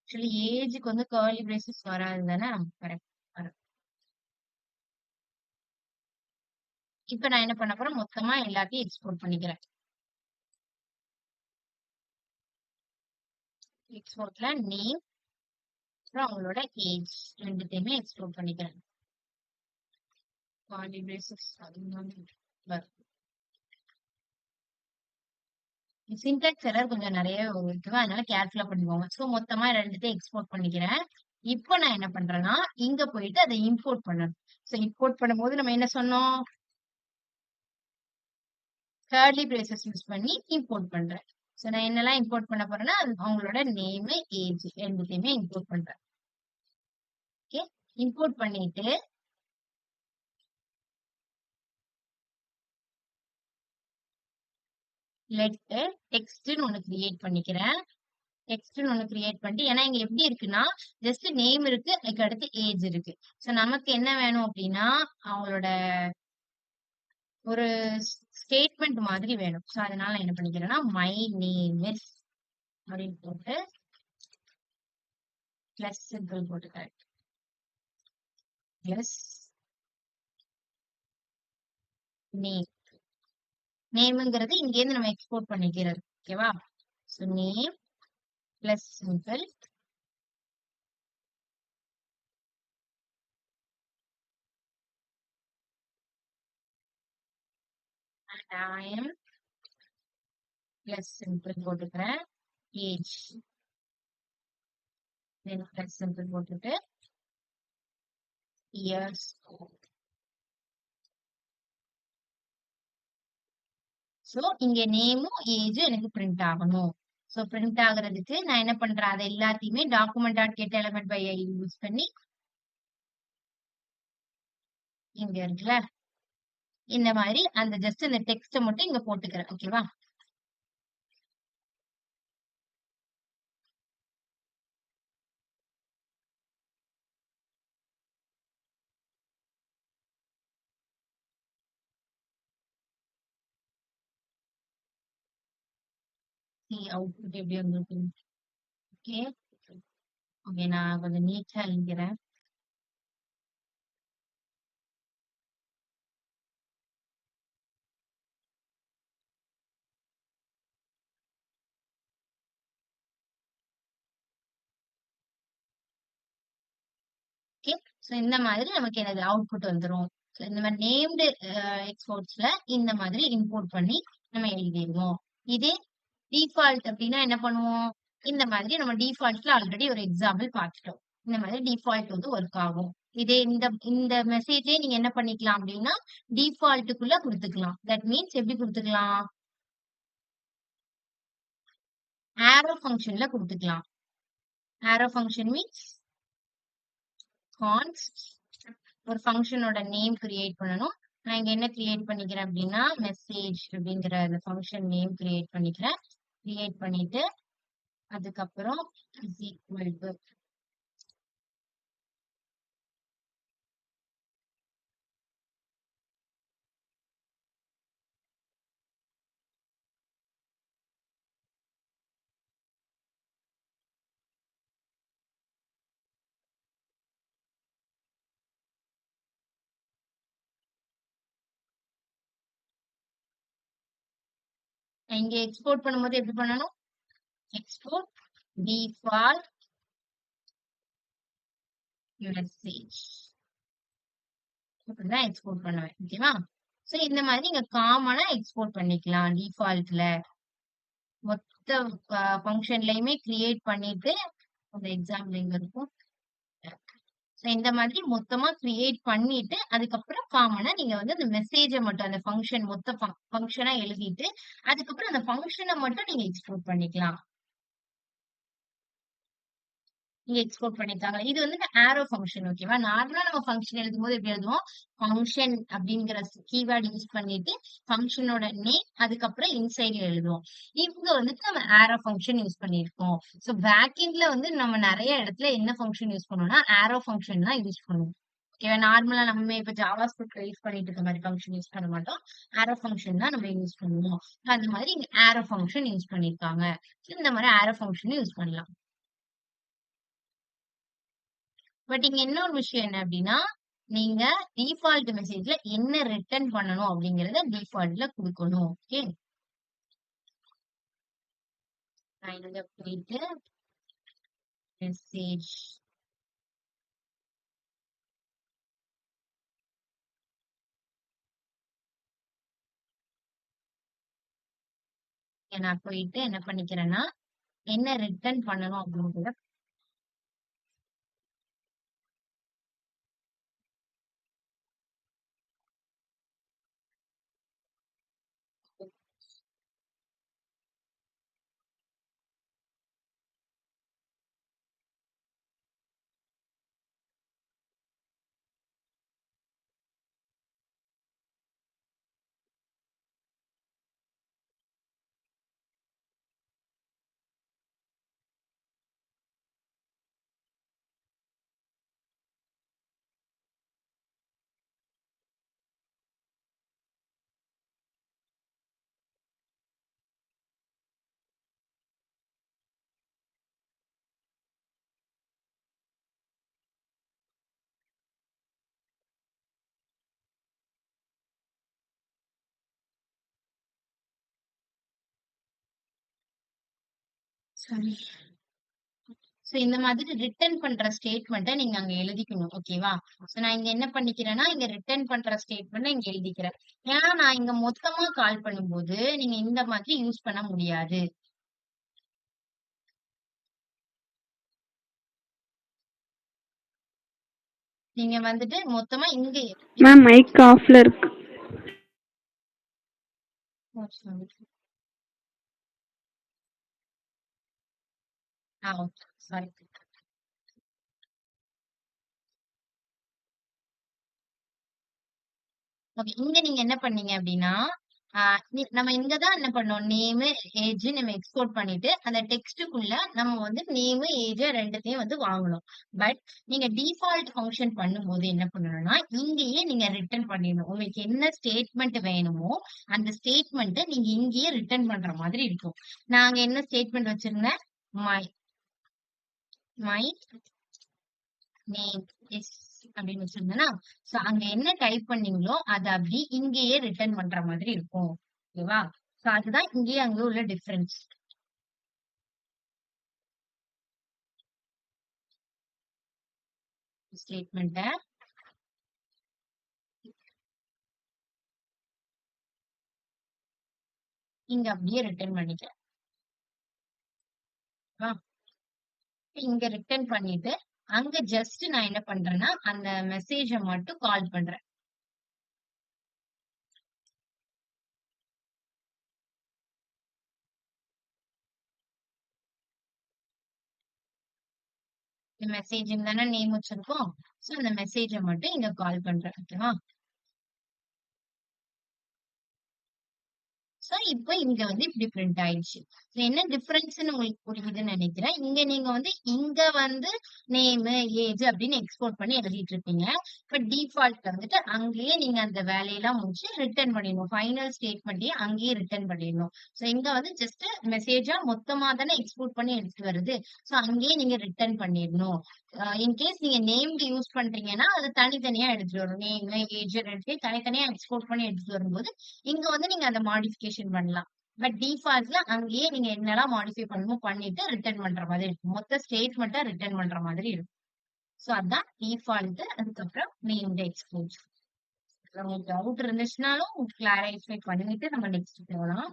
ஆக்சுவலி ஏஜ்க்கு வந்து கர்லி பிரேசஸ் வராது தானே? கரெக்ட். இப்ப நான் என்ன பண்ண போறேன்? மொத்தமா எல்லாத்தையும் எக்ஸ்போர்ட் பண்ணிக்கிறேன். எக்ஸ்போர்ட்ல நேம் அப்புறம் அவங்களோட ஏஜ் 2த்தையுமே எக்ஸ்போர்ட் பண்ணிக்கிறேன். கர்லி பிரேசஸ் சின்டாக்ஸ் எரர் கொஞ்சம் நிறைய இருக்குங்க. அதனால கேர்ஃபுல்லா பண்ணிக்கோங்க. சோ மொத்தமா 2த்தையும் எக்ஸ்போர்ட் பண்ணிக்கிறேன். இப்போ நான் என்ன பண்றேன்னா, இங்க போயிட்டு அதை இம்போர்ட் பண்ணணும். சோ இம்போர்ட் பண்ணும்போது நம்ம என்ன சொன்னோம்? கர்லி பிரேசஸ் யூஸ் பண்ணி இம்போர்ட் பண்றேன். சோ நான் என்னெல்லாம் இம்போர்ட் பண்ண போறேன்னா, அவங்களோட நேம், ஏஜ் 2த்தையுமே இம்போர்ட் பண்றேன். ஓகே. இம்போர்ட் பண்ணிட்டு லெட் டெக்ஸ்ட்னு ஒண்ணு கிரியேட் பண்ணிக்கிறேன். டெக்ஸ்ட்னு ஒண்ணு கிரியேட் பண்ணிட்டு, ஏன்னா இங்க எப்படி இருக்குன்னா, ஜஸ்ட் நேம் இருக்கு. அதுக்கு அடுத்து ஏஜ் இருக்கு. சோ நமக்கு என்ன வேணும் அப்படின்னா, அவங்களோட ஒரு ஸ்டேட்மெண்ட் மாதிரி வேணும். சோ அதனால நான் என்ன பண்ணிக்கிறேன்னா, மை நேம் இஸ் அப்படின்னு போட்டு பிளஸ் சிம்பிள் போட்டுக்கிறேன். Plus name. நேம்ங்கிறது இங்க இருந்து நம்ம எக்ஸ்போர்ட் பண்ணிக்கிறது. ஓகேவா? So name plus symbol and I am plus symbol போட்டுக்கிறேன். ஏஜ் தென் பிளஸ் சிம்பிள் போட்டுட்டு இயர்ஸ். சோ இங்க நேமும் ஏஜும் எனக்கு பிரிண்ட் ஆகணும். சோ பிரிண்ட் ஆகுறதுக்கு நான் என்ன பண்றேன், அதை எல்லாத்தையுமே document dot get element by I use பண்ணி இங்க இருக்குல்ல இந்த மாதிரி அந்த ஜஸ்ட் இந்த டெக்ஸ்ட மட்டும் இங்க போட்டுக்கிறேன். ஓகேவா? அவுட்புட் எப்படி வந்திருக்கு? ஓகே ஓகே, நான் கொஞ்சம் நீட்டா எழுதிக்கிறேன். ஓகே, சோ இந்த மாதிரி நமக்கு எனது அவுட்புட் வந்துரும். சோ இந்த மாதிரி நேம்டு எக்ஸ்போர்ட்ஸ்ல இந்த மாதிரி இம்போர்ட் பண்ணி நம்ம எழுதிடுவோம். இதே டிஃபால்ட் அப்படின்னா என்ன பண்ணுவோம், இந்த மாதிரி நம்ம டிஃபால்ட்ல ஆல்ரெடி ஒரு எக்ஸாம்பிள் பார்த்துட்டோம். இந்த மாதிரி டிஃபால்ட் வந்து ஒர்க் ஆகும். இதே இந்த இந்த மெசேஜே நீங்க என்ன பண்ணிக்கலாம் அப்படின்னா டிஃபால்ட்டுக்குள்ள கொடுத்துக்கலாம். தட் மீன்ஸ் எப்படி கொடுத்துக்கலாம், ஆரோ ஃபங்க்ஷன்ல கொடுத்துக்கலாம். ஆரோ ஃபங்க்ஷன் மீன்ஸ் கான்ஸ்ட் ஒரு ஃபங்க்ஷனோட நேம் கிரியேட் பண்ணணும். நான் இங்க என்ன கிரியேட் பண்ணிக்கிறேன் அப்படின்னா மெசேஜ் அப்படிங்கிற அந்த ஃபங்க்ஷன் நேம் கிரியேட் பண்ணிக்கிறேன். கிரியேட் பண்ணிட்டு அதுக்கப்புறம் இஸ் ஈக்குவல் டு இங்க எக்ஸ்போர்ட் பண்ணும்போது எப்படி பண்ணணும், எக்ஸ்போர்ட் டிஃபால்ட் மெசேஜ் இப்படிதான் எக்ஸ்போர்ட் பண்ணுவேன். ஓகேவா? சோ இந்த மாதிரி நீங்க காமனா எக்ஸ்போர்ட் பண்ணிக்கலாம். டிஃபால்ட்ல மொத்த ஃபங்க்ஷன்லயுமே கிரியேட் பண்ணிட்டு அந்த எக்ஸாம்பிள் எங்க இருக்கும். சோ இந்த மாதிரி மொத்தமா கிரியேட் பண்ணிட்டு அதுக்கப்புறம் காமனா நீங்க வந்து அந்த மெசேஜை மட்டும் அந்த ஃபங்க்ஷன் மொத்த ஃபங்க்ஷனா எழுதிட்டு அதுக்கப்புறம் அந்த ஃபங்க்ஷனை மட்டும் நீங்க எக்ஸ்போர்ட் பண்ணிக்கலாம். நீங்க எக்ஸ்போர்ட் பண்ணிருக்காங்க. இது வந்து ஆரோ ஃபங்க்ஷன். ஓகேவா? நார்மலா நம்ம ஃபங்க்ஷன் எழுதும்போது எப்படி எழுதுவோம், ஃபங்க்ஷன் அப்படிங்கிற கீவேர்ட் யூஸ் பண்ணிட்டு ஃபங்க்ஷனோட நேம் அதுக்கப்புறம் இன்சைட்ல எழுதுவோம். இங்க வந்துட்டு நம்ம ஆரோ ஃபங்க்ஷன் யூஸ் பண்ணியிருக்கோம். சோ பேக் எண்ட்ல வந்து நம்ம நிறைய இடத்துல என்ன ஃபங்க்ஷன் யூஸ் பண்ணுவோம்னா ஆரோ ஃபங்க்ஷன் தான் யூஸ் பண்ணுவோம். ஓகேவா? நார்மலா நம்ம இப்ப ஜாவா ஸ்கிரிப்ட் யூஸ் பண்ணிட்டு இருக்க மாதிரி ஃபங்க்ஷன் யூஸ் பண்ண மாட்டோம். ஆரோ ஃபங்க்ஷன் தான் நம்ம யூஸ் பண்ணுவோம். அந்த மாதிரி இங்க ஆரோ ஃபங்க்ஷன் யூஸ் பண்ணிருக்காங்க. இந்த மாதிரி ஆரோ ஃபங்க்ஷன் யூஸ் பண்ணலாம். பட் இங்க இன்னொரு விஷயம் என்ன அப்படின்னா, நீங்க டிஃபால்ட் மெசேஜ்ல என்ன ரிட்டர்ன் பண்ணணும் அப்படிங்கறத டிஃபால்ட்ல குடுக்கணும். ஓகே, நான் இங்க போயிட்டு மெசேஜ் நான் போயிட்டு என்ன பண்ணிக்கிறேன்னா என்ன ரிட்டர்ன் பண்ணணும் அப்படிங்கறத சாரி. சோ இந்த மாதிரி ரிட்டர்ன் பண்ற ஸ்டேட்மெண்ட்ட நீங்க அங்க எழுதிக்கணும். ஓகேவா? சோ நான் இங்க என்ன பண்ணிக்கிறேன்னா, இங்க ரிட்டர்ன் பண்ற ஸ்டேட்மெண்ட்ட இங்க எழுதிக்கிறேன். ஏன்னா நான் இங்க மொத்தமா கால் பண்ணும்போது, நீங்க இந்த மாதிரி யூஸ் பண்ண முடியாது. நீங்க வந்துட்டு மொத்தமா இங்க மேம் மைக் ஆஃப்ல இருக்கு. ஓகே. சாரி. ஓகே. இங்க நீங்க என்ன பண்ணீங்க அப்டின்னா, ஆ நம்ம இங்க தான் என்ன பண்ணோம், நேமு, ஏஜ் நம்ம எக்ஸ்போர்ட் பண்ணிட்டு, அந்த டெக்ஸ்ட்டுக்குள்ள நம்ம வந்து நேமு, ஏஜ 2த்தையும் வந்து வாங்கணும். பட் நீங்க டிஃபால்ட் ஃபங்ஷன் பண்ணும்போது என்ன பண்ணணும்னா, இங்கேயே நீங்க ரிட்டர்ன் பண்ணிடணும். உங்களுக்கு என்ன ஸ்டேட்மெண்ட் வேணுமோ, அந்த ஸ்டேட்மெண்ட்ட நீங்க இங்கேயே ரிட்டர்ன் பண்ற மாதிரி இருக்கும். நான் அங்க என்ன ஸ்டேட்மெண்ட் வச்சிருந்தேன்? மை மை நேம் இஸ் அப்படின்னு வச்சிருந்தேன்னா, சோ அங்க என்ன டைப் பண்ணீங்களோ அத அப்படி இங்கேயே ரிட்டர்ன் பண்ற மாதிரி இருக்கும். ஓகேவா? சோ அதுதான் இங்கேயும் அங்க உள்ள டிஃபரன்ஸ். ஸ்டேட்மெண்ட்ட இங்க அப்படியே ரிட்டர்ன் பண்ணிக்கிறேன். இங்க ரிட்டர்ன் பண்ணிட்டு, அங்க ஜஸ்ட் நான் என்ன பண்றேன்னா, அந்த மெசேஜ மட்டும் கால் பண்றேன். மெசேஜ்ன்னு தானே நேம் வச்சிருக்கோம். சோ அந்த மெசேஜ மட்டும் இங்க கால் பண்றேன். ஓகேவா? சோ, இப்ப இங்க வந்து இப்படி பிரிண்ட் ஆயிடுச்சு. So, என்ன டிஃபரன்ஸ்ன்னு உங்களுக்கு புரியுதுன்னு நெனைக்கிறேன். இங்க வந்து நேமு, ஏஜ் அப்படின்னு எக்ஸ்போர்ட் பண்ணி எழுதிட்டு இருப்பீங்க. பட் டிஃபால்ட் வந்துட்டு அங்கேயே நீங்க அந்த வேலையெல்லாம் முடிச்சு ரிட்டர்ன் பண்ணிடணும். ஃபைனல் ஸ்டேட்மெண்ட்டயே அங்கேயே ரிட்டர்ன் பண்ணிடணும். சோ, இங்க வந்து ஜஸ்ட் மெசேஜா மொத்தமா தானே எக்ஸ்போர்ட் பண்ணி எடுத்துட்டு வருது. சோ, அங்கேயே நீங்க ரிட்டர்ன் பண்ணிடணும். இன்கேஸ் நீங்க நேம்டு யூஸ் பண்றீங்கன்னா, அது தனித்தனியா எடுத்துட்டு வரும். நேமு, ஏஜ் 2த்தையும் தனித்தனியா எக்ஸ்போர்ட் பண்ணி எடுத்துட்டு வரும்போது, இங்க வந்து நீங்க அத மாடிஃபிகேஷன் பண்ணலாம். பட் டிஃபால்ட்ல அங்கேயே நீங்க என்னலாம் மாடிஃபை பண்ணணுமோ பண்ணிட்டு ரிட்டர்ன் பண்ற மாதிரி இருக்கும். மொத்த ஸ்டேட்மெண்ட்ட ரிட்டர்ன் பண்ற மாதிரி இருக்கும். சோ அதான் டிஃபால்ட். அதுக்கப்புறம் நேம்டு எக்ஸ்போர்ட். உங்களுக்கு டவுட் இருந்துச்சுனாலும் கிளாரிஃபை பண்ணிட்டு நம்ம நெக்ஸ்ட் போலாம்.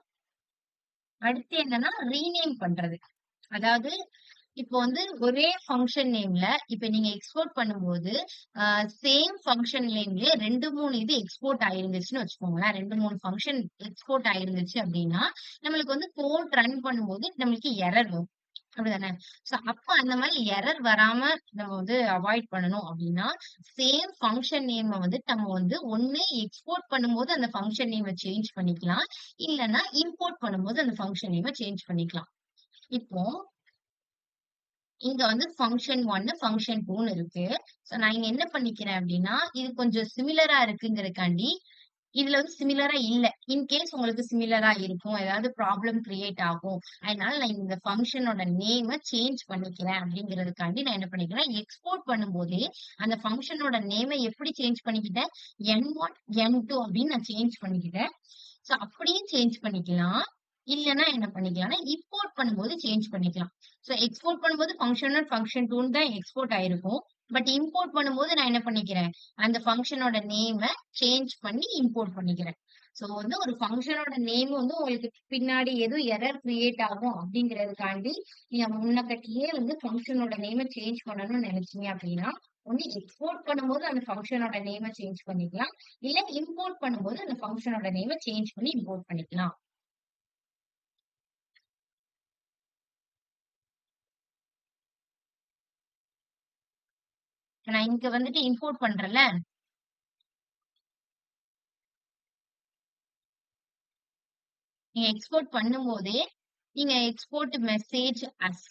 அடுத்து என்னன்னா ரீநேம் பண்றது. அதாவது இப்போ வந்து ஒரே ஃபங்ஷன் நேம்ல இப்ப நீங்க எக்ஸ்போர்ட் பண்ணும்போது சேம் ஃபங்ஷன் நேம்லயே 2, 3 இது எக்ஸ்போர்ட் ஆயிருந்துச்சுன்னு வச்சுக்கோங்களேன். 2, 3 ஃபங்ஷன் எக்ஸ்போர்ட் ஆயிருந்துச்சு அப்படின்னா, நம்மளுக்கு வந்து கோட் ரன் பண்ணும்போது நம்மளுக்கு எரர் வரும். அப்படிதானே? சோ அப்ப அந்த மாரி எரர் வராம நம்ம வந்து அவாய்ட் பண்ணணும் அப்படின்னா, சேம் ஃபங்ஷன் நேம வந்து நம்ம வந்து ஒண்ணு எக்ஸ்போர்ட் பண்ணும்போது அந்த ஃபங்ஷன் நேம சேஞ்ச் பண்ணிக்கலாம். இல்லன்னா இம்போர்ட் பண்ணும்போது அந்த ஃபங்ஷன் நேம சேஞ்ச் பண்ணிக்கலாம். இப்போ இங்க வந்து ஃபங்ஷன் 1, ஃபங்ஷன் 2ன்னு இருக்கு. சோ நான் இங்க என்ன பண்ணிக்கிறேன் அப்டின்னா, இது கொஞ்சம் சிமிலரா இருக்குங்கிறதுக்காண்டி, இதுல வந்து சிமிலரா இல்ல. இன்கேஸ் உங்களுக்கு சிமிலரா இருக்கும். ஏதாவது ப்ராப்ளம் கிரியேட் ஆகும். அதனால நான் இந்த ஃபங்ஷனோட நேம சேஞ்ச் பண்ணிக்கிறேன் அப்டிங்கிறதுக்காண்டி நான் என்ன பண்ணிக்கிறேன், எக்ஸ்போர்ட் பண்ணும்போதே அந்த ஃபங்ஷனோட நேம எப்படி சேஞ்ச் பண்ணிக்கிட்டேன், N1, N2 அப்டின்னு நான் சேஞ்ச் பண்ணிக்கிட்டேன். சோ அப்படியும் சேஞ்ச் பண்ணிக்கலாம். இல்லன்னா என்ன பண்ணிக்கலாம்னா, இம்போர்ட் பண்ணும்போது சேஞ்ச் பண்ணிக்கலாம். சோ எக்ஸ்போர்ட் பண்ணும்போது ஃபங்ஷன் 1, ஃபங்ஷன் 2ன்னு தான் எக்ஸ்போர்ட் ஆயிருக்கும். பட் இம்போர்ட் பண்ணும்போது நான் என்ன பண்ணிக்கிறேன், அந்த ஃபங்ஷனோட நேம சேஞ்ச் பண்ணி இம்போர்ட் பண்ணிக்கிறேன். சோ வந்து ஒரு ஃபங்ஷனோட நேம் வந்து உங்களுக்கு பின்னாடி எதுவும் எரர் கிரியேட் ஆகும் அப்படிங்கிறதுக்காண்டி, நீங்க முன்னக்கூட்டியே வந்து ஃபங்ஷனோட நேம சேஞ்ச் பண்ணணும்னு நெனைச்சீங்க அப்படின்னா, ஒண்ணு எக்ஸ்போர்ட் பண்ணும்போது அந்த ஃபங்ஷனோட நேம சேஞ்ச் பண்ணிக்கலாம். இல்ல இம்போர்ட் பண்ணும்போது அந்த ஃபங்ஷனோட நேம சேஞ்ச் பண்ணி இம்போர்ட் பண்ணிக்கலாம். நான் இங்க வந்துட்டு இம்போர்ட் பண்றேன்ல, நீங்க எக்ஸ்போர்ட் பண்ணும்போதே, நீங்க எக்ஸ்போர்ட் மெசேஜ் அஸ்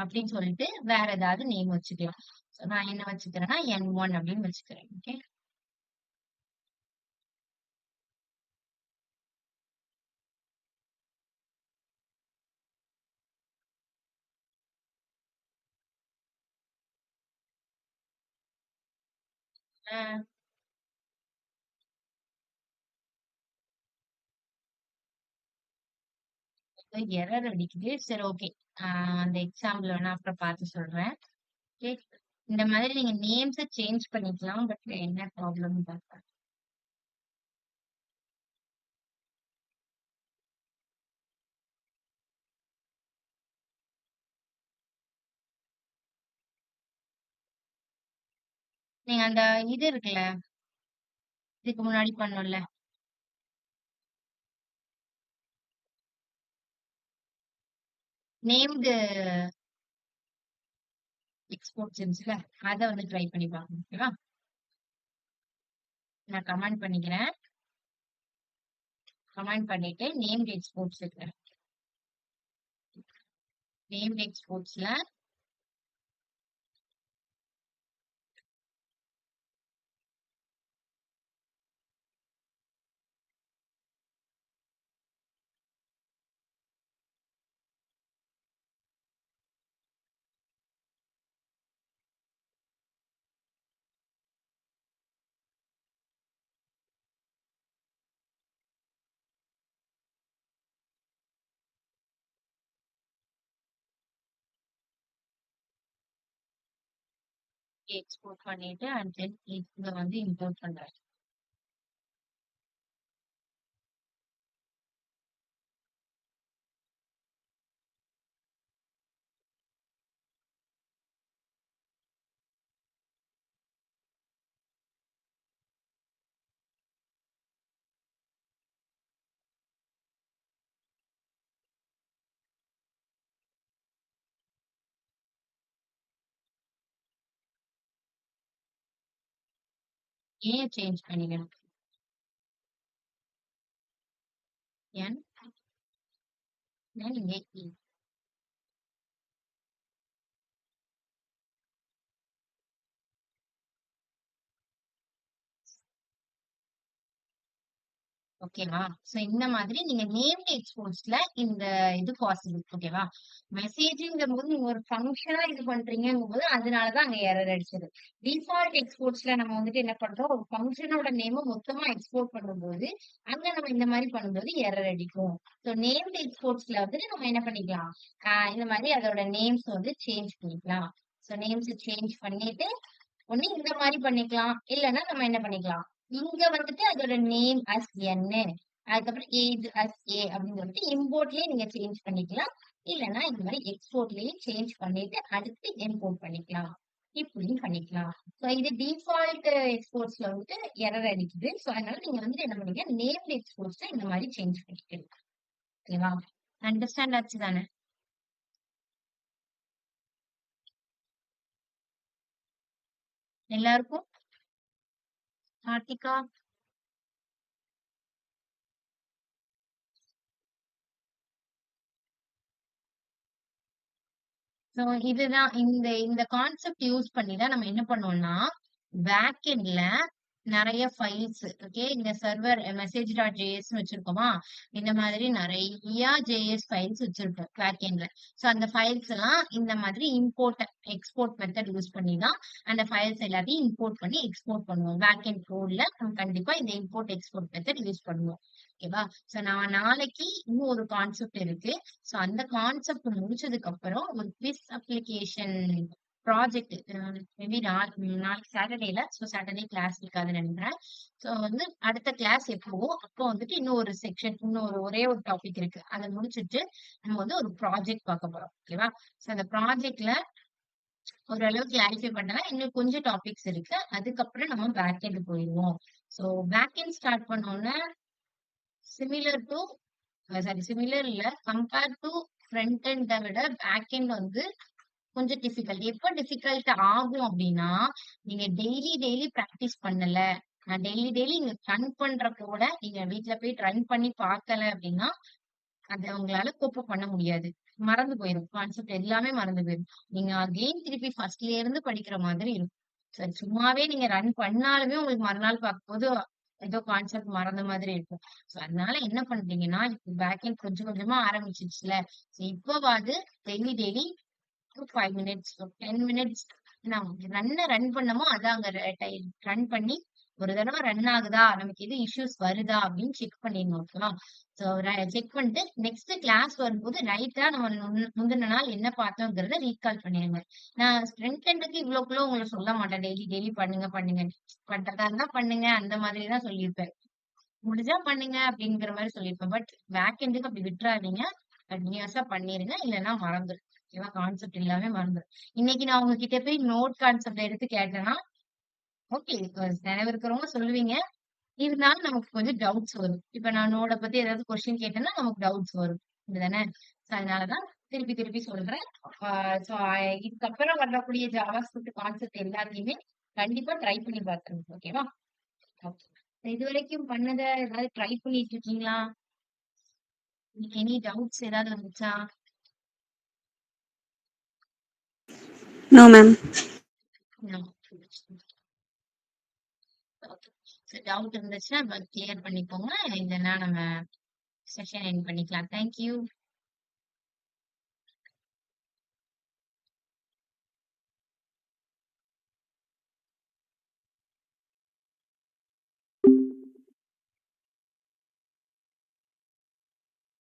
அப்படின்னு சொல்லிட்டு வேற ஏதாவது நேம் வச்சுக்கலாம். சோ நான் என்ன வச்சுக்கிறேன்னா N1 அப்படின்னு வச்சுக்கிறேன். ஓகே. எரர் அடிக்குது. சரி, ஓகே. அந்த எக்ஸாம்பிள் வேணா அப்புறம் பார்த்து சொல்றேன். ஓகே. இந்த மாதிரி நீங்க நேம்ஸ சேஞ்ச் பண்ணிக்கலாம். பட் என்ன ப்ராப்ளம்னு பார்ப்பேன். நீங்க அந்த இது இருக்குல்ல, இதுக்கு முன்னாடி பண்ணோம்ல, நேம்டு எக்ஸ்போர்ட்ஸ் இருந்துச்சுல, அத வந்து ட்ரை பண்ணி பாருங்க. ஓகேவா? நான் கமெண்ட் பண்ணிக்கிறேன். கமெண்ட் பண்ணிட்டு நேம்டு எக்ஸ்போர்ட்ஸ் இருக்கிறேன். நேம்டு எக்ஸ்போர்ட்ஸ்ல எக்ஸ்போர்ட் பண்ணிட்டு அண்ட் தென் இங்க வந்து இம்போர்ட் பண்றேன். ஏன் சேஞ்ச் பண்ணிக்கணும்? N then இங்க E. ஓகேவா? சோ இந்த மாதிரி நீங்க நேம்டு எக்ஸ்போர்ட்ஸ்ல இந்த இது பாசிபிள். ஓகேவா? மெசேஜ்ங்கும்போது நீங்க ஒரு ஃபங்ஷனா இது பண்றீங்கங்கும்போது அதனாலதான் அங்க எரர் அடிச்சது. டிஃபால்ட் எக்ஸ்போர்ட்ஸ்ல நம்ம வந்துட்டு என்ன பண்றோம், ஒரு ஃபங்ஷனோட நேம மொத்தமா எக்ஸ்போர்ட் பண்ணும்போது அங்க நம்ம இந்த மாதிரி பண்ணும்போது எரர் அடிக்கும். சோ நேம்டு எக்ஸ்போர்ட்ஸ்ல வந்துட்டு நம்ம என்ன பண்ணிக்கலாம், இந்த மாதிரி அதோட நேம்ஸ் வந்து சேஞ்ச் பண்ணிக்கலாம். சோ நேம்ஸ் சேஞ்ச் பண்ணிட்டு ஒண்ணு இந்த மாதிரி பண்ணிக்கலாம். இல்லன்னா நம்ம என்ன பண்ணிக்கலாம், இங்க வந்துட்டு அதோட நேம் அஸ் என்ன, அதுக்கப்புறம் ஏஜ் அஸ் ஏ அப்படின்னு சொல்லிட்டு இம்போர்ட்லயே நீங்க சேஞ்ச் பண்ணிக்கலாம். இல்லன்னா இந்த மாதிரி எக்ஸ்போர்ட்லயே சேஞ்ச் பண்ணிட்டு அடுத்து இம்போர்ட் பண்ணிக்கலாம். இப்படியும் பண்ணிக்கலாம். சோ இது டிஃபால்ட் எக்ஸ்போர்ட்ஸ்ல வந்துட்டு எரர் அடிக்குது. சோ அதனால நீங்க வந்துட்டு என்ன பண்ணீங்க, நேம் எக்ஸ்போர்ட்ஸ்ல இந்த மாதிரி சேஞ்ச் பண்ணிக்கலாம். ஓகேவா? அண்டர்ஸ்டாண்ட் ஆச்சு தானே? எல்லாருக்கும்? கார்த்திகா? சோ இதுதான் இந்த இந்த கான்செப்ட் யூஸ் பண்ணி தான் நம்ம என்ன பண்ணுவோம்னா, பேக் எண்ட்ல நிறைய ஃபைல்ஸ், ஓகே, இந்த சர்வர் மெசேஜ் டாட் ஜேஎஸ் வச்சிருக்கோமா, இந்த மாதிரி நிறைய ஜேஎஸ் ஃபைல்ஸ் வச்சிருக்கோம் பேக் எண்ட்ல. சோ அந்த ஃபைல்ஸ் எல்லாம் இந்த மாதிரி இம்போர்ட் எக்ஸ்போர்ட் மெத்தட் யூஸ் பண்ணி தான் அந்த ஃபைல்ஸ் எல்லாத்தையும் இம்போர்ட் பண்ணி எக்ஸ்போர்ட் பண்ணுவோம். பேக் எண்ட் கோட்ல நம்ம கண்டிப்பா இந்த இம்போர்ட் எக்ஸ்போர்ட் மெத்தட் யூஸ் பண்ணுவோம். ஓகேவா? சோ நான் நாளைக்கு இன்னும் ஒரு கான்செப்ட் இருக்கு. சோ அந்த கான்செப்ட் முடிச்சதுக்கு அப்புறம் ஒரு குவிஸ் அப்ளிகேஷன் ப்ராஜெக்ட் மேபி நாளைக்கு சாட்டர்டேல, சோ சாட்டர்டே கிளாஸ் இருக்காதுன்னு நினைக்கிறேன். சோ வந்து அடுத்த கிளாஸ் எப்போ அப்போ வந்துட்டு இன்னும் ஒரு செக்ஷன், இன்னும் ஒரே ஒரு டாபிக் இருக்கு, அதை முடிச்சிட்டு நம்ம வந்து ஒரு ப்ராஜெக்ட் பார்க்க போறோம். ஓகேவா? சோ அந்த ப்ராஜெக்ட்ல ஓரளவுக்கு கிளாரிஃபை பண்ணலாம், இன்னும் கொஞ்சம் டாபிக்ஸ் இருக்கு. அதுக்கப்புறம் நம்ம பேக் எண்ட் போயிடுவோம். சோ பேக் எண்ட் ஸ்டார்ட் பண்ணோம்னா சிமிலர் டு சிமிலர் இல்ல, கம்பேர் டு ஃப்ரண்ட் எண்டை விட பேக் எண்ட் வந்து கொஞ்சம் டிஃபிகல்ட். எப்ப டிஃபிகல்ட் ஆகும் அப்படின்னா, நீங்க டெய்லி டெய்லி பிராக்டிஸ் பண்ணல, டெய்லி டெய்லி நீங்க ரன் பண்ற கூட நீங்க வீட்ல போய் ரன் பண்ணி பார்க்கல அப்படின்னா அத உங்களால கோப் பண்ண முடியாது. மறந்து போயிரும். கான்செப்ட் எல்லாமே மறந்து போயிரும். நீங்க அகைன் திருப்பி ஃபர்ஸ்ட்ல இருந்து படிக்கிற மாதிரி இருக்கும். சரி, சும்மாவே நீங்க ரன் பண்ணாலுமே உங்களுக்கு மறுநாள் பார்க்கும்போது ஏதோ கான்செப்ட் மறந்த மாதிரி இருக்கும். சோ அதனால என்ன பண்றீங்கன்னா, இப்ப பேக் எண்ட் கொஞ்சம் கொஞ்சமா ஆரம்பிச்சிருச்சுல, சோ இப்பவாது டெய்லி டெய்லி 5 மினிட்ஸ் 10 மினிட்ஸ் நான் ரன் பண்ணமோ அதான் அங்க ரன் பண்ணி ஒரு தடவை ரன் ஆகுதா, நமக்கு எது இஷ்யூஸ் வருதா அப்படின்னு செக் பண்ணிடணும். ஓகேவா? ஸோ செக் பண்ணிட்டு நெக்ஸ்ட் கிளாஸ் வரும்போது ரைட்டா நம்ம முந்தின நாள் என்ன பார்த்தோங்கிறத ரீகால் பண்ணிடுங்க. நான் ஃப்ரண்ட் எண்டுக்கு இவ்வளோக்குள்ள உங்களுக்கு சொல்ல மாட்டேன். டெய்லி டெய்லி பண்ணுங்க பண்ணுங்க. பண்றதா இருந்தா பண்ணுங்க அந்த மாதிரி தான் சொல்லியிருப்பேன். முடிஞ்சா பண்ணுங்க அப்படிங்கிற மாதிரி சொல்லியிருப்பேன். பட் பேக் எண்டுக்கு அப்படி விட்டுறாதீங்க. கண்டினியூஸா பண்ணிருங்க. இல்லைன்னா மறந்துடும். ஓகேவா? கான்செப்ட் எல்லாமே மறந்துடும். இன்னைக்கு நான் உங்ககிட்ட போய் நோட் கான்செப்ட் எடுத்து கேட்டேன்னா, ஓகே நினைவு இருக்கிறவங்க சொல்லுவீங்க. இருந்தாலும் நமக்கு கொஞ்சம் டவுட்ஸ் வரும். இப்ப நான் நோட பத்தி ஏதாவது கொஸ்டின் கேட்டேன்னா நமக்கு டவுட்ஸ் வரும். இதுதானே? சோ அதனாலதான் திருப்பி திருப்பி சொல்றேன். சோ இதுக்கப்புறம் வரக்கூடிய ஜாவா ஸ்கிரிப்ட் கான்செப்ட் எல்லாத்தையுமே கண்டிப்பா ட்ரை பண்ணி பாத்துருங்க. ஓகேவா? ஓகே. இது வரைக்கும் பண்ணத ஏதாவது ட்ரை பண்ணிட்டு இருக்கீங்களா? உங்களுக்கு எனி டவுட்ஸ் ஏதாவது வந்துச்சா? No ma'am. டவுட் இருந்துச்சுன்னா கிளியர் பண்ணிக்கோங்க. இல்லைன்னா நம்ம செஷன் எண்ட் பண்ணிக்கலாம். தேங்க்யூ.